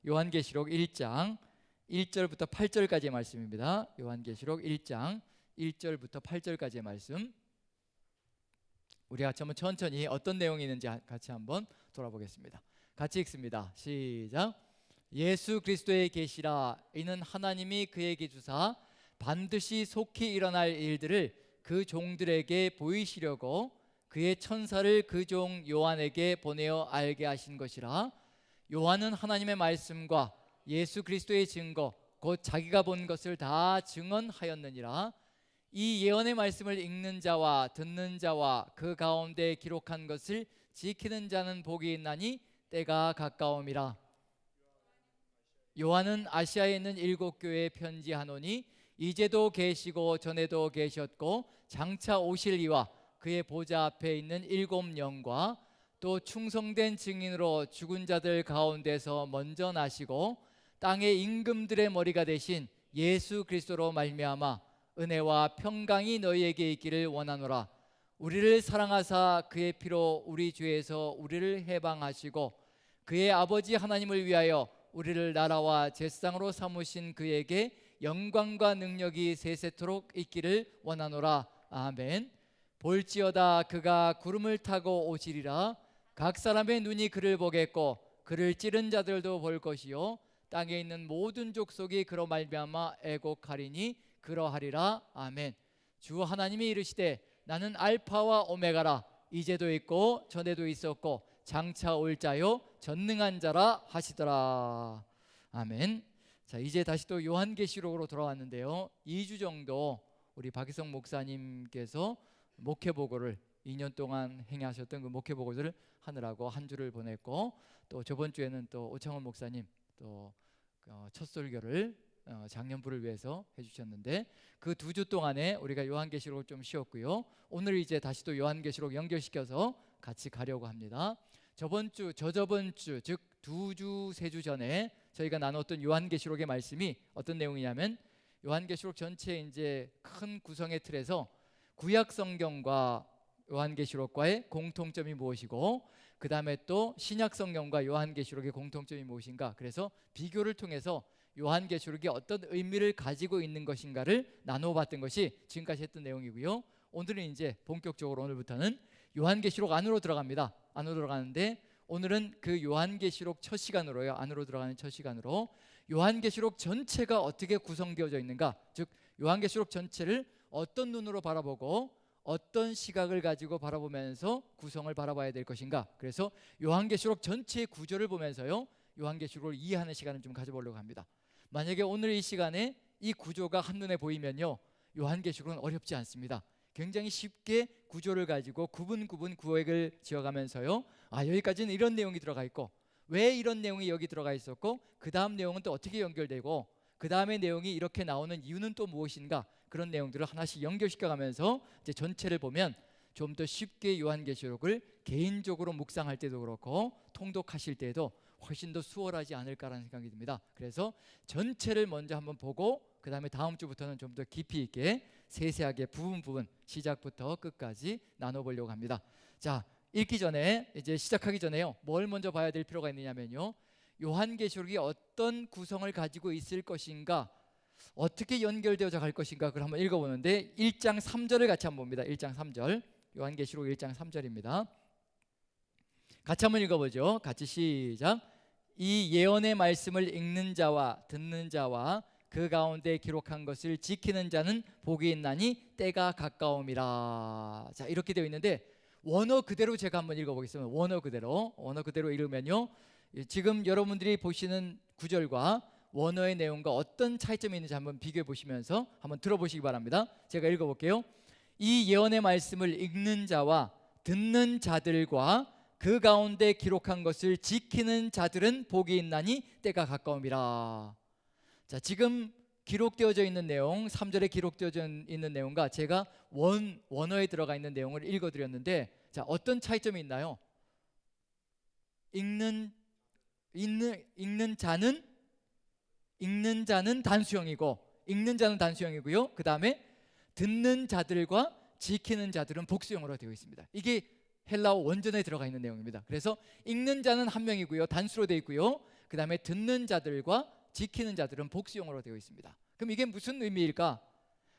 요한계시록 1장 1절부터 8절까지의 말씀입니다. 요한계시록 1장 1절부터 8절까지의 말씀, 우리가 한번 천천히 어떤 내용이 있는지 같이 한번 돌아보겠습니다. 같이 읽습니다. 시작. 예수 그리스도의 계시라. 이는 하나님이 그에게 주사 반드시 속히 일어날 일들을 그 종들에게 보이시려고 그의 천사를 그 종 요한에게 보내어 알게 하신 것이라. 요한은 하나님의 말씀과 예수 그리스도의 증거 곧 자기가 본 것을 다 증언하였느니라. 이 예언의 말씀을 읽는 자와 듣는 자와 그 가운데 기록한 것을 지키는 자는 복이 있나니 때가 가까움이라. 요한은 아시아에 있는 7교회에 편지하노니 이제도 계시고 전에도 계셨고 장차 오실 이와 그의 보좌 앞에 있는 7 영과 또 충성된 증인으로 죽은 자들 가운데서 먼저 나시고 땅의 임금들의 머리가 되신 예수 그리스도로 말미암아 은혜와 평강이 너희에게 있기를 원하노라. 우리를 사랑하사 그의 피로 우리 죄에서 우리를 해방하시고 그의 아버지 하나님을 위하여 우리를 나라와 제사장으로 삼으신 그에게 영광과 능력이 세세토록 있기를 원하노라. 아멘. 볼지어다 그가 구름을 타고 오시리라. 각 사람의 눈이 그를 보겠고 그를 찌른 자들도 볼 것이요 땅에 있는 모든 족속이 그로 말미암아 애곡하리니 그러하리라. 아멘. 주 하나님이 이르시되 나는 알파와 오메가라. 이제도 있고 전에도 있었고 장차 올 자요 전능한 자라 하시더라. 아멘. 자, 이제 다시 또 요한계시록으로 돌아왔는데요, 2주 정도 우리 박희성 목사님께서 목회보고를 2년 동안 행하셨던 그 목회보고를 하느라고 한 주를 보냈고, 또 저번 주에는 또 오창원 목사님 또 첫 설교를 작년부를 위해서 해주셨는데, 그 2주 동안에 우리가 요한계시록을 좀 쉬었고요, 오늘 이제 다시 또 요한계시록 연결시켜서 같이 가려고 합니다. 저번 주, 저저번 주, 즉 2주, 3주 전에 저희가 나눴던 요한계시록의 말씀이 어떤 내용이냐면, 요한계시록 전체 이제 큰 구성의 틀에서 구약 성경과 요한계시록과의 공통점이 무엇이고, 그 다음에 또 신약 성경과 요한계시록의 공통점이 무엇인가, 그래서 비교를 통해서 요한계시록이 어떤 의미를 가지고 있는 것인가를 나눠봤던 것이 지금까지 했던 내용이고요. 오늘은 이제 본격적으로 오늘부터는 요한계시록 안으로 들어갑니다. 안으로 들어가는데 오늘은 그 요한계시록 첫 시간으로요, 안으로 들어가는 첫 시간으로 요한계시록 전체가 어떻게 구성되어져 있는가, 즉 요한계시록 전체를 어떤 눈으로 바라보고 어떤 시각을 가지고 바라보면서 구성을 바라봐야 될 것인가, 그래서 요한계시록 전체의 구조를 보면서요 요한계시록을 이해하는 시간을 좀 가져보려고 합니다. 만약에 오늘 이 시간에 이 구조가 한눈에 보이면요, 요한계시록은 어렵지 않습니다. 굉장히 쉽게 구조를 가지고 구분 구획을 지어가면서요, 여기까지는 이런 내용이 들어가 있고, 왜 이런 내용이 여기 들어가 있었고, 그 다음 내용은 또 어떻게 연결되고, 그 다음에 내용이 이렇게 나오는 이유는 또 무엇인가, 그런 내용들을 하나씩 연결시켜가면서 이제 전체를 보면 좀 더 쉽게 요한계시록을 개인적으로 묵상할 때도 그렇고 통독하실 때도 훨씬 더 수월하지 않을까라는 생각이 듭니다. 그래서 전체를 먼저 한번 보고 그 다음에 다음 주부터는 좀 더 깊이 있게 세세하게 부분 시작부터 끝까지 나눠보려고 합니다. 자, 읽기 전에, 이제 시작하기 전에요, 뭘 먼저 봐야 될 필요가 있느냐면요, 요한계시록이 어떤 구성을 가지고 있을 것인가, 어떻게 연결되어져 갈 것인가, 그걸 한번 읽어보는데 1장 3절을 같이 한번 봅니다. 1장 3절, 요한계시록 1장 3절입니다. 같이 한번 읽어보죠. 같이 시작. 이 예언의 말씀을 읽는 자와 듣는 자와 그 가운데 기록한 것을 지키는 자는 복이 있나니 때가 가까움이라. 자, 이렇게 되어 있는데 원어 그대로 제가 한번 읽어보겠습니다. 원어 그대로 읽으면요, 지금 여러분들이 보시는 구절과 원어의 내용과 어떤 차이점이 있는지 한번 비교해 보시면서 한번 들어보시기 바랍니다. 제가 읽어볼게요. 이 예언의 말씀을 읽는 자와 듣는 자들과 그 가운데 기록한 것을 지키는 자들은 복이 있나니 때가 가까움이라. 자, 지금 기록되어져 있는 내용, 3절에 기록되어져 있는 내용과 제가 원어에 들어가 있는 내용을 읽어드렸는데, 자, 어떤 차이점이 있나요? 읽는 자는 단수형이고, 그 다음에 듣는 자들과 지키는 자들은 복수형으로 되어 있습니다. 이게 헬라어 원전에 들어가 있는 내용입니다. 그래서 읽는 자는 한 명이고요, 단수로 되어 있고요, 그 다음에 듣는 자들과 지키는 자들은 복수형으로 되어 있습니다. 그럼 이게 무슨 의미일까?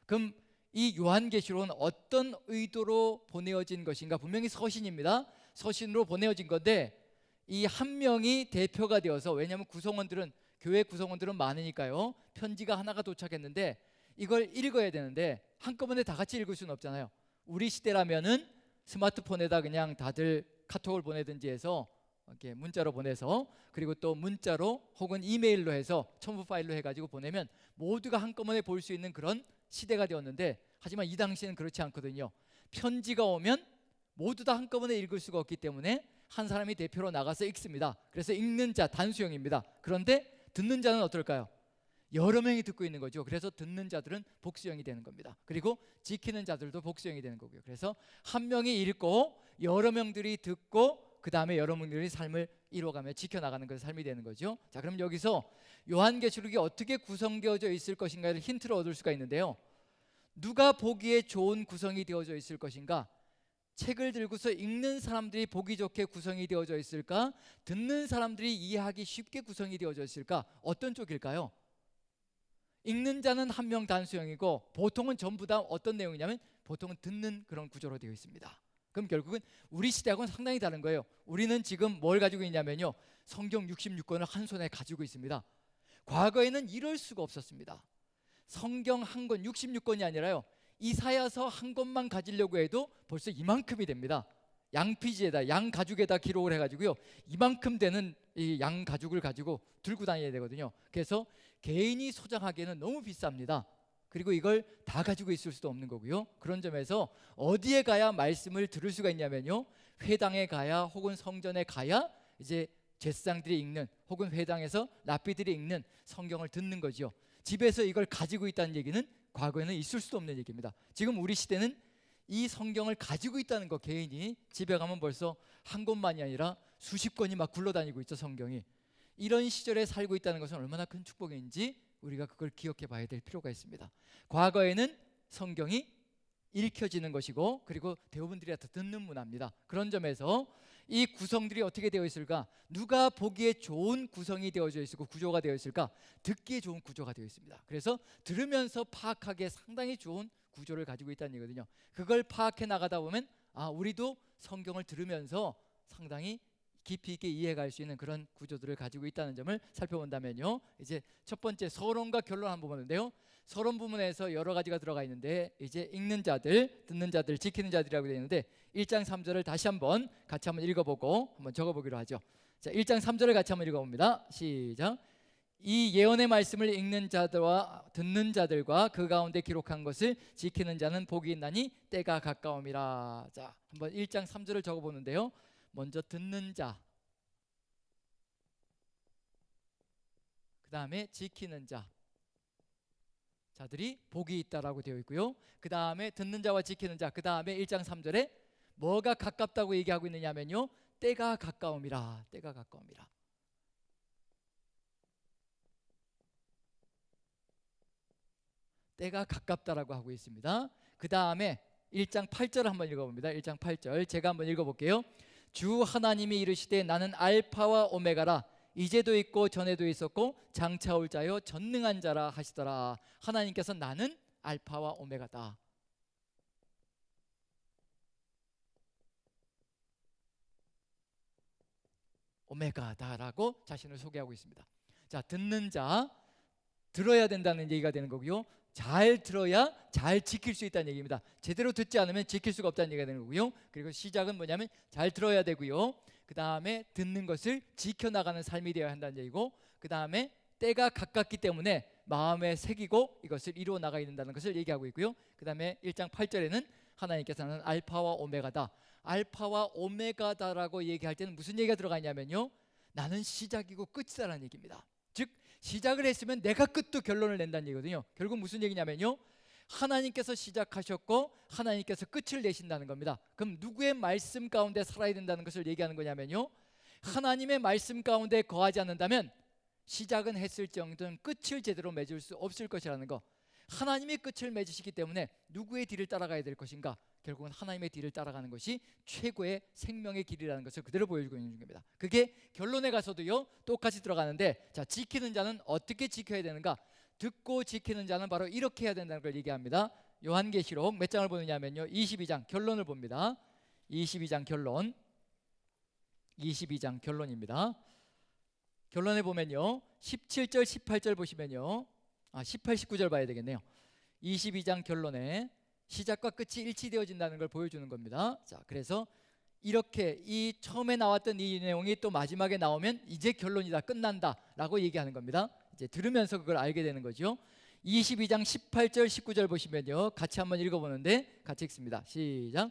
그럼 이 요한계시록은 어떤 의도로 보내어진 것인가? 분명히 서신입니다. 서신으로 보내어진 건데 이 한 명이 대표가 되어서, 왜냐하면 구성원들은, 교회 구성원들은 많으니까요, 편지가 하나가 도착했는데 이걸 읽어야 되는데 한꺼번에 다 같이 읽을 수는 없잖아요. 우리 시대라면은 스마트폰에다 그냥 다들 카톡을 보내든지 해서 이렇게 문자로 보내서, 그리고 또 문자로 혹은 이메일로 해서 첨부 파일로 해가지고 보내면 모두가 한꺼번에 볼 수 있는 그런 시대가 되었는데, 하지만 이 당시에는 그렇지 않거든요. 편지가 오면 모두 다 한꺼번에 읽을 수가 없기 때문에 한 사람이 대표로 나가서 읽습니다. 그래서 읽는 자 단수형입니다. 그런데 듣는 자는 어떨까요? 여러 명이 듣고 있는 거죠. 그래서 듣는 자들은 복수형이 되는 겁니다. 그리고 지키는 자들도 복수형이 되는 거고요. 그래서 한 명이 읽고 여러 명들이 듣고 그 다음에 여러 명들이 삶을 이루어가며 지켜나가는 것이 삶이 되는 거죠. 자, 그럼 여기서 요한계시록이 어떻게 구성되어져 있을 것인가를 힌트를 얻을 수가 있는데요. 누가 보기에 좋은 구성이 되어져 있을 것인가? 책을 들고서 읽는 사람들이 보기 좋게 구성이 되어져 있을까? 듣는 사람들이 이해하기 쉽게 구성이 되어져 있을까? 어떤 쪽일까요? 읽는 자는 한 명 단수형이고 보통은 전부 다 어떤 내용이냐면 보통은 듣는 그런 구조로 되어 있습니다. 그럼 결국은 우리 시대하고는 상당히 다른 거예요. 우리는 지금 뭘 가지고 있냐면요, 성경 66권을 한 손에 가지고 있습니다. 과거에는 이럴 수가 없었습니다. 성경 한 권, 66권이 아니라요, 이사야서 한 권만 가지려고 해도 벌써 이만큼이 됩니다. 양피지에다, 양 가죽에다 기록을 해가지고요, 이만큼 되는 이 양 가죽을 가지고 들고 다녀야 되거든요. 그래서 개인이 소장하기에는 너무 비쌉니다. 그리고 이걸 다 가지고 있을 수도 없는 거고요. 그런 점에서 어디에 가야 말씀을 들을 수가 있냐면요, 회당에 가야 혹은 성전에 가야 이제 제사장들이 읽는, 혹은 회당에서 랍비들이 읽는 성경을 듣는 거죠. 집에서 이걸 가지고 있다는 얘기는 과거에는 있을 수도 없는 얘기입니다. 지금 우리 시대는 이 성경을 가지고 있다는 거, 개인이 집에 가면 벌써 한 권만이 아니라 수십 권이 막 굴러다니고 있죠, 성경이. 이런 시절에 살고 있다는 것은 얼마나 큰 축복인지 우리가 그걸 기억해 봐야 될 필요가 있습니다. 과거에는 성경이 읽혀지는 것이고, 그리고 대부분들이 다 듣는 문화입니다. 그런 점에서 이 구성들이 어떻게 되어 있을까? 누가 보기에 좋은 구성이 되어져 있고 구조가 되어 있을까? 듣기에 좋은 구조가 되어 있습니다. 그래서 들으면서 파악하기에 상당히 좋은 구조를 가지고 있다는 얘기거든요. 그걸 파악해 나가다 보면 우리도 성경을 들으면서 상당히 깊이 있게 이해할 수 있는 그런 구조들을 가지고 있다는 점을 살펴본다면요, 이제 첫 번째 서론과 결론 한번 보는데요, 서론 부분에서 여러 가지가 들어가 있는데, 이제 읽는 자들, 듣는 자들, 지키는 자들이라고 되어 있는데 1장 3절을 다시 한번 같이 한번 읽어보고 한번 적어보기로 하죠. 자, 1장 3절을 같이 한번 읽어봅니다. 시작. 이 예언의 말씀을 읽는 자들과 듣는 자들과 그 가운데 기록한 것을 지키는 자는 복이 있나니 때가 가까움이라. 자, 한번 1장 3절을 적어보는데요, 먼저 듣는 자, 그 다음에 지키는 자들이 복이 있다라고 되어 있고요, 그 다음에 듣는 자와 지키는 자, 그 다음에 1장 3절에 뭐가 가깝다고 얘기하고 있느냐면요, 때가 가까움이라. 때가 가까움이라. 때가 가깝다라고 하고 있습니다. 그 다음에 1장 8절 한번 읽어봅니다. 1장 8절 제가 한번 읽어볼게요. 주 하나님이 이르시되 나는 알파와 오메가라. 이제도 있고 전에도 있었고 장차 올 자요 전능한 자라 하시더라. 하나님께서 나는 알파와 오메가다. 오메가다라고 자신을 소개하고 있습니다. 자, 듣는 자, 들어야 된다는 얘기가 되는 거고요, 잘 들어야 잘 지킬 수 있다는 얘기입니다. 제대로 듣지 않으면 지킬 수가 없다는 얘기가 되는 거고요. 그리고 시작은 뭐냐면 잘 들어야 되고요, 그 다음에 듣는 것을 지켜나가는 삶이 되어야 한다는 얘기고, 그 다음에 때가 가깝기 때문에 마음에 새기고 이것을 이루어 나가야 된다는 것을 얘기하고 있고요, 그 다음에 1장 8절에는 하나님께서는 알파와 오메가다. 알파와 오메가다라고 얘기할 때는 무슨 얘기가 들어가 있냐면요, 나는 시작이고 끝이다라는 얘기입니다. 즉 시작을 했으면 내가 끝도 결론을 낸다는 얘기거든요. 결국 무슨 얘기냐면요, 하나님께서 시작하셨고 하나님께서 끝을 내신다는 겁니다. 그럼 누구의 말씀 가운데 살아야 된다는 것을 얘기하는 거냐면요, 하나님의 말씀 가운데 거하지 않는다면 시작은 했을지언정 끝을 제대로 맺을 수 없을 것이라는 거. 하나님이 끝을 맺으시기 때문에 누구의 뒤를 따라가야 될 것인가? 결국은 하나님의 뒤를 따라가는 것이 최고의 생명의 길이라는 것을 그대로 보여주고 있는 중입니다. 그게 결론에 가서도요 똑같이 들어가는데, 자, 지키는 자는 어떻게 지켜야 되는가? 듣고 지키는 자는 바로 이렇게 해야 된다는 걸 얘기합니다. 요한계시록 몇 장을 보느냐면요 22장 결론을 봅니다. 22장 결론, 22장 결론입니다. 결론에 보면요 17절 18절 보시면요 18, 19절 봐야 되겠네요. 22장 결론에 시작과 끝이 일치되어진다는 걸 보여주는 겁니다. 자, 그래서 이렇게 이 처음에 나왔던 이 내용이 또 마지막에 나오면 이제 결론이다, 끝난다 라고 얘기하는 겁니다. 이제 들으면서 그걸 알게 되는 거죠. 22장 18절 19절 보시면요 같이 한번 읽어보는데, 같이 읽습니다. 시작.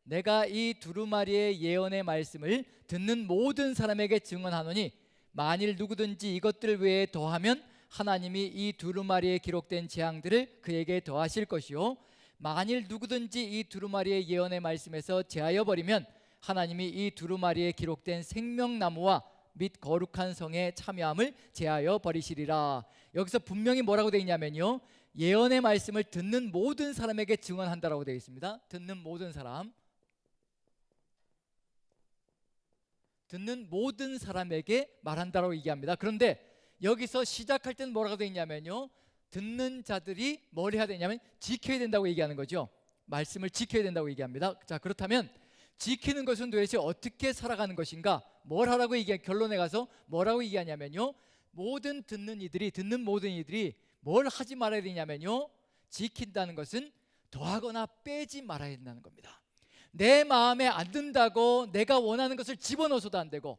내가 이 두루마리의 예언의 말씀을 듣는 모든 사람에게 증언하노니 만일 누구든지 이것들 외에 더하면 하나님이 이 두루마리에 기록된 재앙들을 그에게 더하실 것이요, 만일 누구든지 이 두루마리의 예언의 말씀에서 제하여 버리면 하나님이 이 두루마리에 기록된 생명나무와 및 거룩한 성에 참여함을 제하여 버리시리라. 여기서 분명히 뭐라고 되어 있냐면요 예언의 말씀을 듣는 모든 사람에게 증언한다라고 되어 있습니다. 듣는 모든 사람, 듣는 모든 사람에게 말한다라고 얘기합니다. 그런데 여기서 시작할 때는 뭐라고 되어 있냐면요 듣는 자들이 뭘 해야 되냐면 지켜야 된다고 얘기하는 거죠. 말씀을 지켜야 된다고 얘기합니다. 자, 그렇다면 지키는 것은 도대체 어떻게 살아가는 것인가? 뭘 하라고 결론에 가서 뭐라고 얘기하냐면요 모든 듣는 이들이 뭘 하지 말아야 되냐면요 지킨다는 것은 더하거나 빼지 말아야 된다는 겁니다. 내 마음에 안 든다고 내가 원하는 것을 집어넣어서도 안 되고,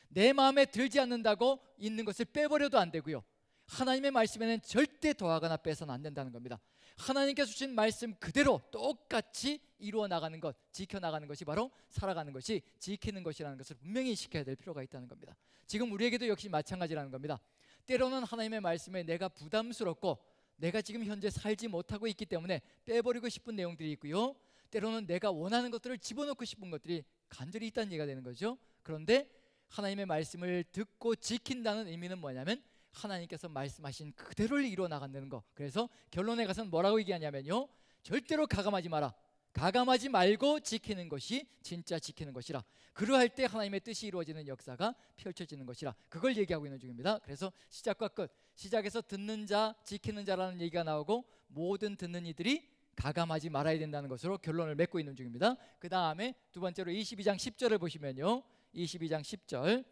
내 마음에 들지 않는다고 있는 것을 빼버려도 안 되고요, 하나님의 말씀에는 절대 더하거나 빼서는 안 된다는 겁니다. 하나님께서 주신 말씀 그대로 똑같이 이루어 나가는 것, 지켜나가는 것이 바로 살아가는 것이 지키는 것이라는 것을 분명히 지켜야 될 필요가 있다는 겁니다. 지금 우리에게도 역시 마찬가지라는 겁니다. 때로는 하나님의 말씀에 내가 부담스럽고 내가 지금 현재 살지 못하고 있기 때문에 빼버리고 싶은 내용들이 있고요, 때로는 내가 원하는 것들을 집어넣고 싶은 것들이 간절히 있다는 얘기가 되는 거죠. 그런데 하나님의 말씀을 듣고 지킨다는 의미는 뭐냐면 하나님께서 말씀하신 그대로를 이루어 나간다는 거. 그래서 결론에 가서는 뭐라고 얘기하냐면요 절대로 가감하지 마라, 가감하지 말고 지키는 것이 진짜 지키는 것이라. 그러할 때 하나님의 뜻이 이루어지는 역사가 펼쳐지는 것이라, 그걸 얘기하고 있는 중입니다. 그래서 시작과 끝, 시작에서 듣는 자, 지키는 자라는 얘기가 나오고 모든 듣는 이들이 가감하지 말아야 된다는 것으로 결론을 맺고 있는 중입니다. 그 다음에 두 번째로 22장 10절을 보시면요 22장 10절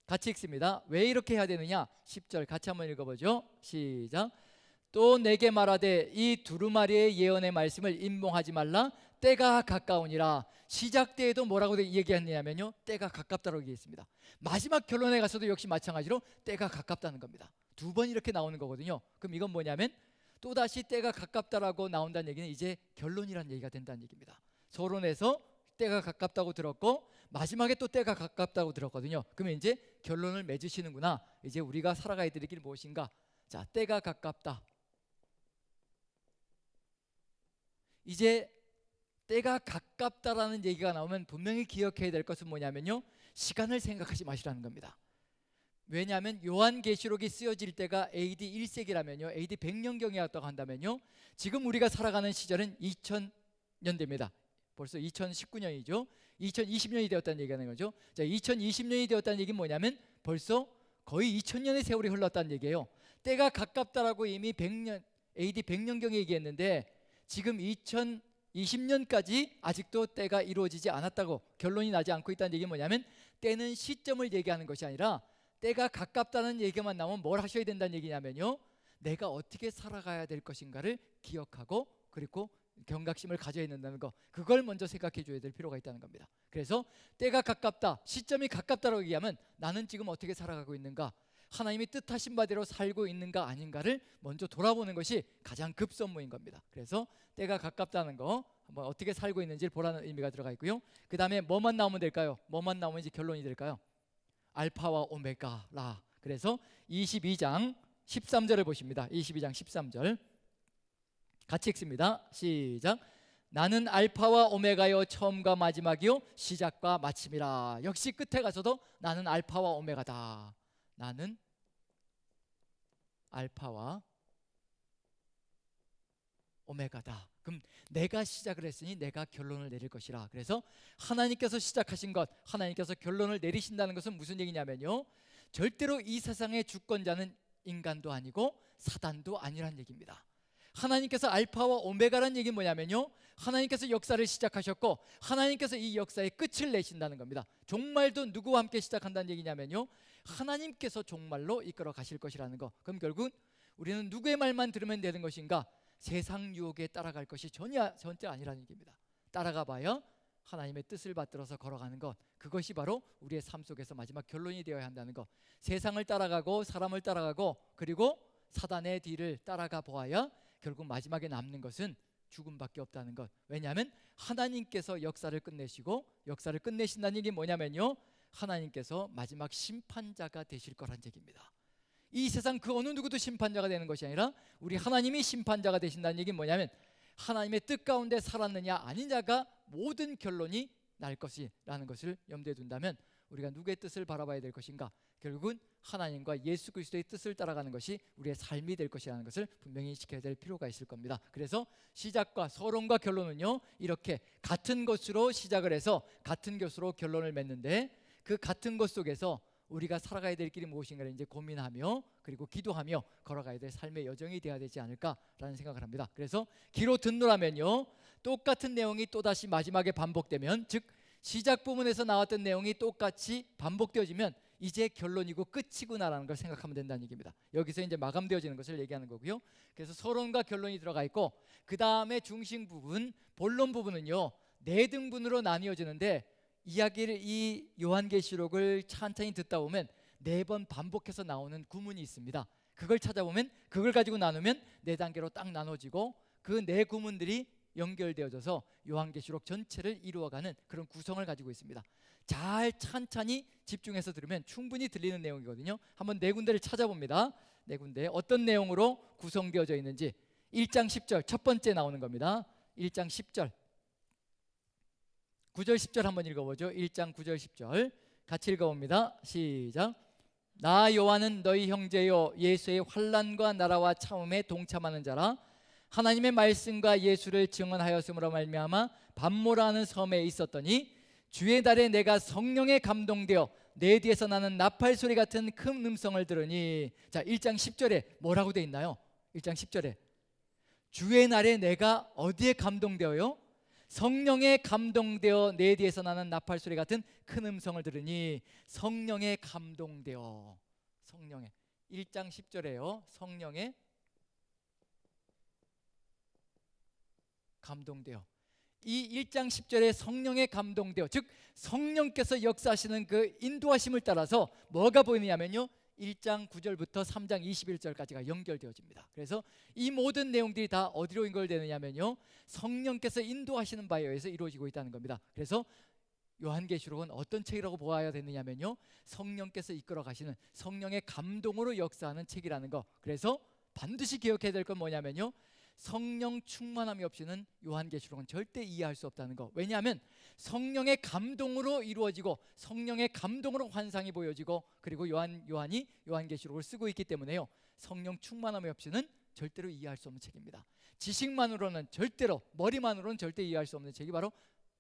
같이 읽습니다. 왜 이렇게 해야 되느냐? 10절 같이 한번 읽어보죠. 시작. 또 내게 말하되 이 두루마리의 예언의 말씀을 임봉하지 말라, 때가 가까우니라. 시작 때에도 뭐라고 얘기했냐면요 때가 가깝다고 얘기했습니다. 마지막 결론에 가서도 역시 마찬가지로 때가 가깝다는 겁니다. 두 번 이렇게 나오는 거거든요. 그럼 이건 뭐냐면 또다시 때가 가깝다라고 나온다는 얘기는 이제 결론이라는 얘기가 된다는 얘기입니다. 서론에서 때가 가깝다고 들었고 마지막에 또 때가 가깝다고 들었거든요. 그러면 이제 결론을 맺으시는구나, 이제 우리가 살아가야 될 길 무엇인가. 자, 때가 가깝다. 이제 때가 가깝다라는 얘기가 나오면 분명히 기억해야 될 것은 뭐냐면요 시간을 생각하지 마시라는 겁니다. 왜냐하면 요한계시록이 쓰여질 때가 AD 1세기라면요 AD 100년경이었다고 한다면요 지금 우리가 살아가는 시절은 2000년대입니다. 벌써 2019년이죠. 2020년이 되었다는 얘기가 되는 거죠. 자, 2020년이 되었다는 얘기는 뭐냐면 벌써 거의 2000년의 세월이 흘렀다는 얘기예요. 때가 가깝다라고 이미 100년, AD 100년경에 얘기했는데 지금 2020년까지 아직도 때가 이루어지지 않았다고, 결론이 나지 않고 있다는 얘기는 뭐냐면 때는 시점을 얘기하는 것이 아니라 때가 가깝다는 얘기만 나오면 뭘 하셔야 된다는 얘기냐면요 내가 어떻게 살아가야 될 것인가를 기억하고 그리고 경각심을 가져야 된다는 거, 그걸 먼저 생각해 줘야 될 필요가 있다는 겁니다. 그래서 때가 가깝다, 시점이 가깝다라고 얘기하면 나는 지금 어떻게 살아가고 있는가, 하나님이 뜻하신 바대로 살고 있는가 아닌가를 먼저 돌아보는 것이 가장 급선무인 겁니다. 그래서 때가 가깝다는 거, 한번 어떻게 살고 있는지를 보라는 의미가 들어가 있고요. 그 다음에 뭐만 나오면 될까요? 뭐만 나오면 이제 결론이 될까요? 알파와 오메가라. 그래서 22장 13절을 보십니다. 22장 13절 같이 읽습니다. 시작. 나는 알파와 오메가요 처음과 마지막이요 시작과 마침이라. 역시 끝에 가서도 나는 알파와 오메가다. 나는 알파와 오메가다. 그럼 내가 시작을 했으니 내가 결론을 내릴 것이라. 그래서 하나님께서 시작하신 것, 하나님께서 결론을 내리신다는 것은 무슨 얘기냐면요, 절대로 이 세상의 주권자는 인간도 아니고 사단도 아니란 얘기입니다. 하나님께서 알파와 오메가란 얘기는 뭐냐면요, 하나님께서 역사를 시작하셨고 하나님께서 이 역사의 끝을 내신다는 겁니다. 종말도 누구와 함께 시작한다는 얘기냐면요, 하나님께서 종말로 이끌어 가실 것이라는 거. 그럼 결국 우리는 누구의 말만 들으면 되는 것인가? 세상 유혹에 따라갈 것이 전혀 아니라는 얘기입니다. 따라가 봐야 하나님의 뜻을 받들어서 걸어가는 것, 그것이 바로 우리의 삶 속에서 마지막 결론이 되어야 한다는 것. 세상을 따라가고 사람을 따라가고 그리고 사단의 뒤를 따라가 보아야 결국 마지막에 남는 것은 죽음밖에 없다는 것. 왜냐하면 하나님께서 역사를 끝내시고, 역사를 끝내신다는 얘기 뭐냐면요, 하나님께서 마지막 심판자가 되실 거란 얘기입니다. 이 세상 그 어느 누구도 심판자가 되는 것이 아니라 우리 하나님이 심판자가 되신다는 얘기는 뭐냐면 하나님의 뜻 가운데 살았느냐 아니냐가 모든 결론이 날 것이라는 것을 염두에 둔다면 우리가 누구의 뜻을 바라봐야 될 것인가? 결국은 하나님과 예수 그리스도의 뜻을 따라가는 것이 우리의 삶이 될 것이라는 것을 분명히 지켜야 될 필요가 있을 겁니다. 그래서 시작과 서론과 결론은요, 이렇게 같은 것으로 시작을 해서 같은 것으로 결론을 맺는데, 그 같은 것 속에서 우리가 살아가야 될 길이 무엇인가를 이제 고민하며 그리고 기도하며 걸어가야 될 삶의 여정이 되어야 되지 않을까라는 생각을 합니다. 그래서 기로 듣노라면요, 똑같은 내용이 또다시 마지막에 반복되면, 즉 시작 부분에서 나왔던 내용이 똑같이 반복되어지면 이제 결론이고 끝이구나라는 걸 생각하면 된다는 얘기입니다. 여기서 이제 마감되어지는 것을 얘기하는 거고요. 그래서 서론과 결론이 들어가 있고, 그 다음에 중심 부분, 본론 부분은요 4등분으로 나뉘어지는데, 이야기를, 이 요한계시록을 천천히 듣다 보면 4번 반복해서 나오는 구문이 있습니다. 그걸 찾아보면, 그걸 가지고 나누면 4단계로 딱 나눠지고 그 4구문들이 연결되어져서 요한계시록 전체를 이루어가는 그런 구성을 가지고 있습니다. 잘 천천히 집중해서 들으면 충분히 들리는 내용이거든요. 한번 4군데를 찾아봅니다. 4군데 어떤 내용으로 구성되어져 있는지. 1장 10절 첫 번째 나오는 겁니다. 1장 10절 9절 10절 한번 읽어보죠. 1장 9절 10절 같이 읽어봅니다. 시작. 나 요한은 너희 형제요 예수의 환난과 나라와 참음에 동참하는 자라. 하나님의 말씀과 예수를 증언하였으므로 말미암아 밤모라는 섬에 있었더니 주의 날에 내가 성령에 감동되어 내 뒤에서 나는 나팔 소리 같은 큰 음성을 들으니. 자, 1장 10절에 뭐라고 돼 있나요? 1장 10절에 주의 날에 내가 어디에 감동되어요? 성령에 감동되어 내 뒤에서 나는 나팔 소리 같은 큰 음성을 들으니. 성령에 감동되어, 성령에, 1장 10절에요 성령에 감동되어. 이 1장 10절에 성령에 감동되어, 즉 성령께서 역사하시는 그 인도하심을 따라서 뭐가 보이느냐면요 1장 9절부터 3장 21절까지가 연결되어집니다. 그래서 이 모든 내용들이 다 어디로 연결되느냐면요 성령께서 인도하시는 바에 의해서 이루어지고 있다는 겁니다. 그래서 요한계시록은 어떤 책이라고 보아야 되느냐면요 성령께서 이끌어 가시는, 성령의 감동으로 역사하는 책이라는 거. 그래서 반드시 기억해야 될 건 뭐냐면요 성령 충만함이 없이는 요한계시록은 절대 이해할 수 없다는 거. 왜냐하면 성령의 감동으로 이루어지고 성령의 감동으로 환상이 보여지고 그리고 요한이 요한계시록을 쓰고 있기 때문에요 성령 충만함이 없이는 절대로 이해할 수 없는 책입니다. 지식만으로는 절대로, 머리만으로는 절대 이해할 수 없는 책이 바로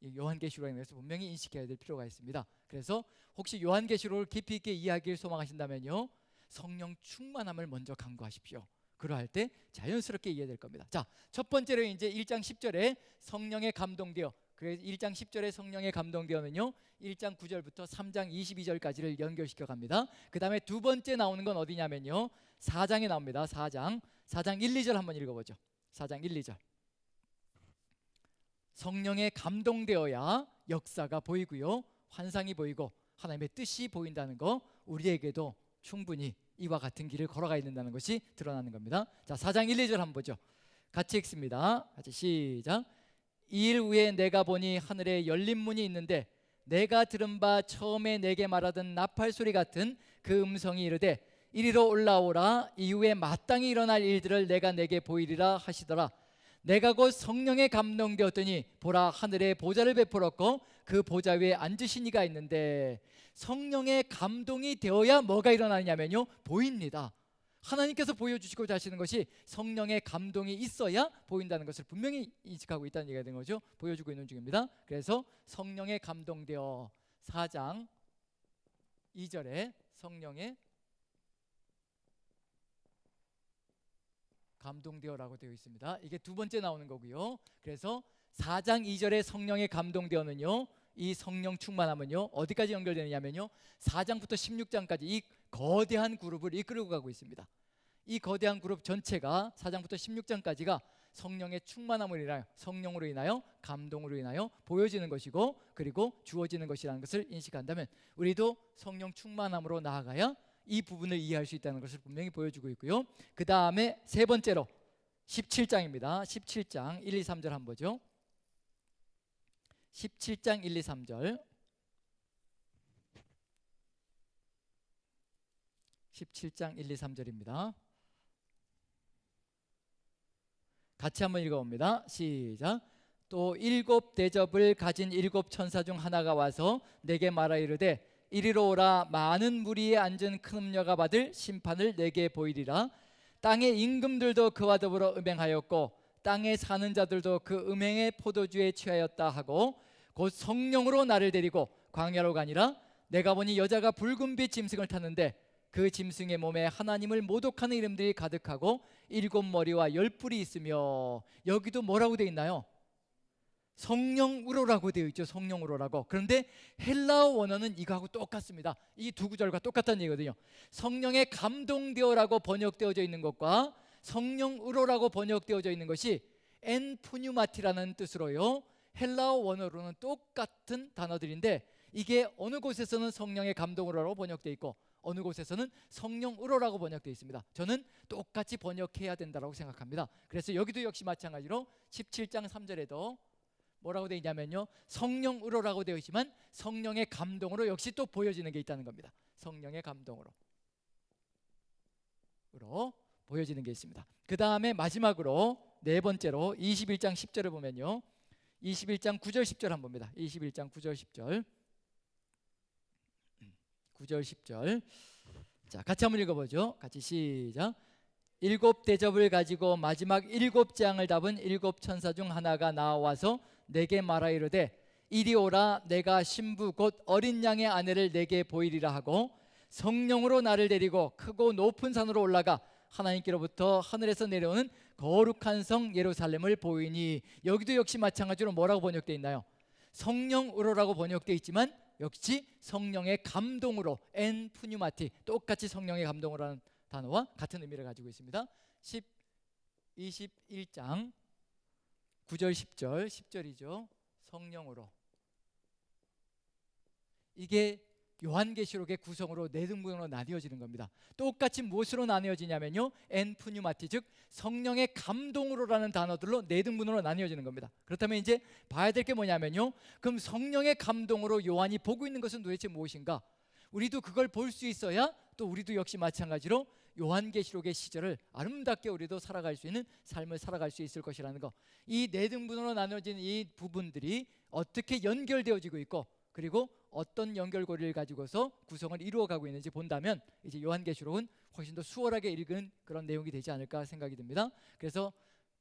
요한계시록에 대해서 분명히 인식해야 될 필요가 있습니다. 그래서 혹시 요한계시록을 깊이 있게 이해하기를 소망하신다면요 성령 충만함을 먼저 강구하십시오. 그러할 때 자연스럽게 이해될 겁니다. 자, 첫 번째로 이제 1장 10절에 성령에 감동되어, 그래서 1장 10절에 성령에 감동되어는요 1장 9절부터 3장 22절까지를 연결시켜 갑니다. 그 다음에 두 번째 나오는 건 어디냐면요 4장에 나옵니다. 4장 1, 2절 한번 읽어보죠. 4장 1, 2절 성령에 감동되어야 역사가 보이고요 환상이 보이고 하나님의 뜻이 보인다는 거, 우리에게도 충분히 이와 같은 길을 걸어가야 된다는 것이 드러나는 겁니다. 자, 4장 1, 2절 한번 보죠. 같이 읽습니다. 같이 시작. 이일 후에 내가 보니 하늘에 열린 문이 있는데 내가 들은 바 처음에 내게 말하던 나팔 소리 같은 그 음성이 이르되 이리로 올라오라. 이후에 마땅히 일어날 일들을 내가 내게 보이리라 하시더라. 내가 곧 성령에 감동되었더니 보라 하늘에 보좌를 베풀었고 그 보좌 위에 앉으신 이가 있는데. 성령의 감동이 되어야 뭐가 일어나냐면요 보입니다. 하나님께서 보여주시고자 하시는 것이 성령의 감동이 있어야 보인다는 것을 분명히 인식하고 있다는 얘기가 된 거죠. 보여주고 있는 중입니다. 그래서 성령에 감동되어 4장 2절에 성령에 감동되어라고 되어 있습니다. 이게 두 번째 나오는 거고요. 그래서 4장 2절에 성령에 감동되어는요, 이 성령 충만함은요 어디까지 연결되느냐면요 4장부터 16장까지 이 거대한 그룹을 이끌고 가고 있습니다. 이 거대한 그룹 전체가 4장부터 16장까지가 성령의 충만함으로 인하여, 성령으로 인하여, 감동으로 인하여 보여지는 것이고, 그리고 주어지는 것이라는 것을 인식한다면 우리도 성령 충만함으로 나아가야 이 부분을 이해할 수 있다는 것을 분명히 보여주고 있고요. 그 다음에 세 번째로 17장입니다. 17장 1, 2, 3절 한번 보죠. 17장 1, 2, 3절 17장 1, 2, 3절입니다. 같이 한번 읽어봅니다. 시작. 또 7 대접을 가진 7 천사 중 하나가 와서 내게 말하 이르되 이리로 오라. 많은 무리에 앉은 큰 음녀가 받을 심판을 내게 보이리라. 땅의 임금들도 그와 더불어 음행하였고 땅에 사는 자들도 그 음행의 포도주에 취하였다 하고 곧 성령으로 나를 데리고 광야로 가니라. 내가 보니 여자가 붉은빛 짐승을 탔는데 그 짐승의 몸에 하나님을 모독하는 이름들이 가득하고 7 머리와 10뿔이 있으며, 여기도 뭐라고 되어 있나요? 성령으로라고 되어 있죠. 성령으로라고. 그런데 헬라어 원어는 이거하고 똑같습니다. 이 두 구절과 똑같다는 얘기거든요. 성령에 감동되어라고 번역되어져 있는 것과 성령으로라고 번역되어져 있는 것이 엔푸뉴마티라는 뜻으로요 헬라어 원어로는 똑같은 단어들인데, 이게 어느 곳에서는 성령의 감동으로라고 번역되어 있고 어느 곳에서는 성령으로라고 번역되어 있습니다. 저는 똑같이 번역해야 된다고 생각합니다. 그래서 여기도 역시 마찬가지로 17장 3절에도 뭐라고 되어 있냐면요 성령으로라고 되어 있지만 성령의 감동으로 역시 또 보여지는 게 있다는 겁니다. 성령의 감동으로 보여지는 게 있습니다. 그 다음에 마지막으로 네 번째로 21장 10절을 보면요 21장 9절 10절 한번 봅니다. 21장 9절 10절 9절 10절 자 같이 한번 읽어보죠. 같이 시작. 7 대접을 가지고 마지막 7장을 답은 7 천사 중 하나가 나와서 내게 말하 이르되 이리 오라. 내가 신부 곧 어린 양의 아내를 내게 보이리라 하고 성령으로 나를 데리고 크고 높은 산으로 올라가 하나님께로부터 하늘에서 내려오는 거룩한 성 예루살렘을 보이니, 여기도 역시 마찬가지로 뭐라고 번역되어 있나요? 성령으로라고 번역되어 있지만 역시 성령의 감동으로 엔푸뉴마티, 똑같이 성령의 감동으로라는 단어와 같은 의미를 가지고 있습니다. 21장 9절 10절 10절이죠. 성령으로. 이게 요한계시록의 구성으로 네 등분으로 나뉘어지는 겁니다. 똑같이 무엇으로 나뉘어지냐면요 엔푸뉴마티, 즉 성령의 감동으로라는 단어들로 네 등분으로 나뉘어지는 겁니다. 그렇다면 이제 봐야 될 게 뭐냐면요 그럼 성령의 감동으로 요한이 보고 있는 것은 도대체 무엇인가? 우리도 그걸 볼 수 있어야 또 우리도 역시 마찬가지로 요한계시록의 시절을 아름답게 우리도 살아갈 수 있는 삶을 살아갈 수 있을 것이라는 거. 이 네 등분으로 나눠진 이 부분들이 어떻게 연결되어지고 있고 그리고 어떤 연결고리를 가지고서 구성을 이루어가고 있는지 본다면 이제 요한계시록은 훨씬 더 수월하게 읽은 그런 내용이 되지 않을까 생각이 듭니다. 그래서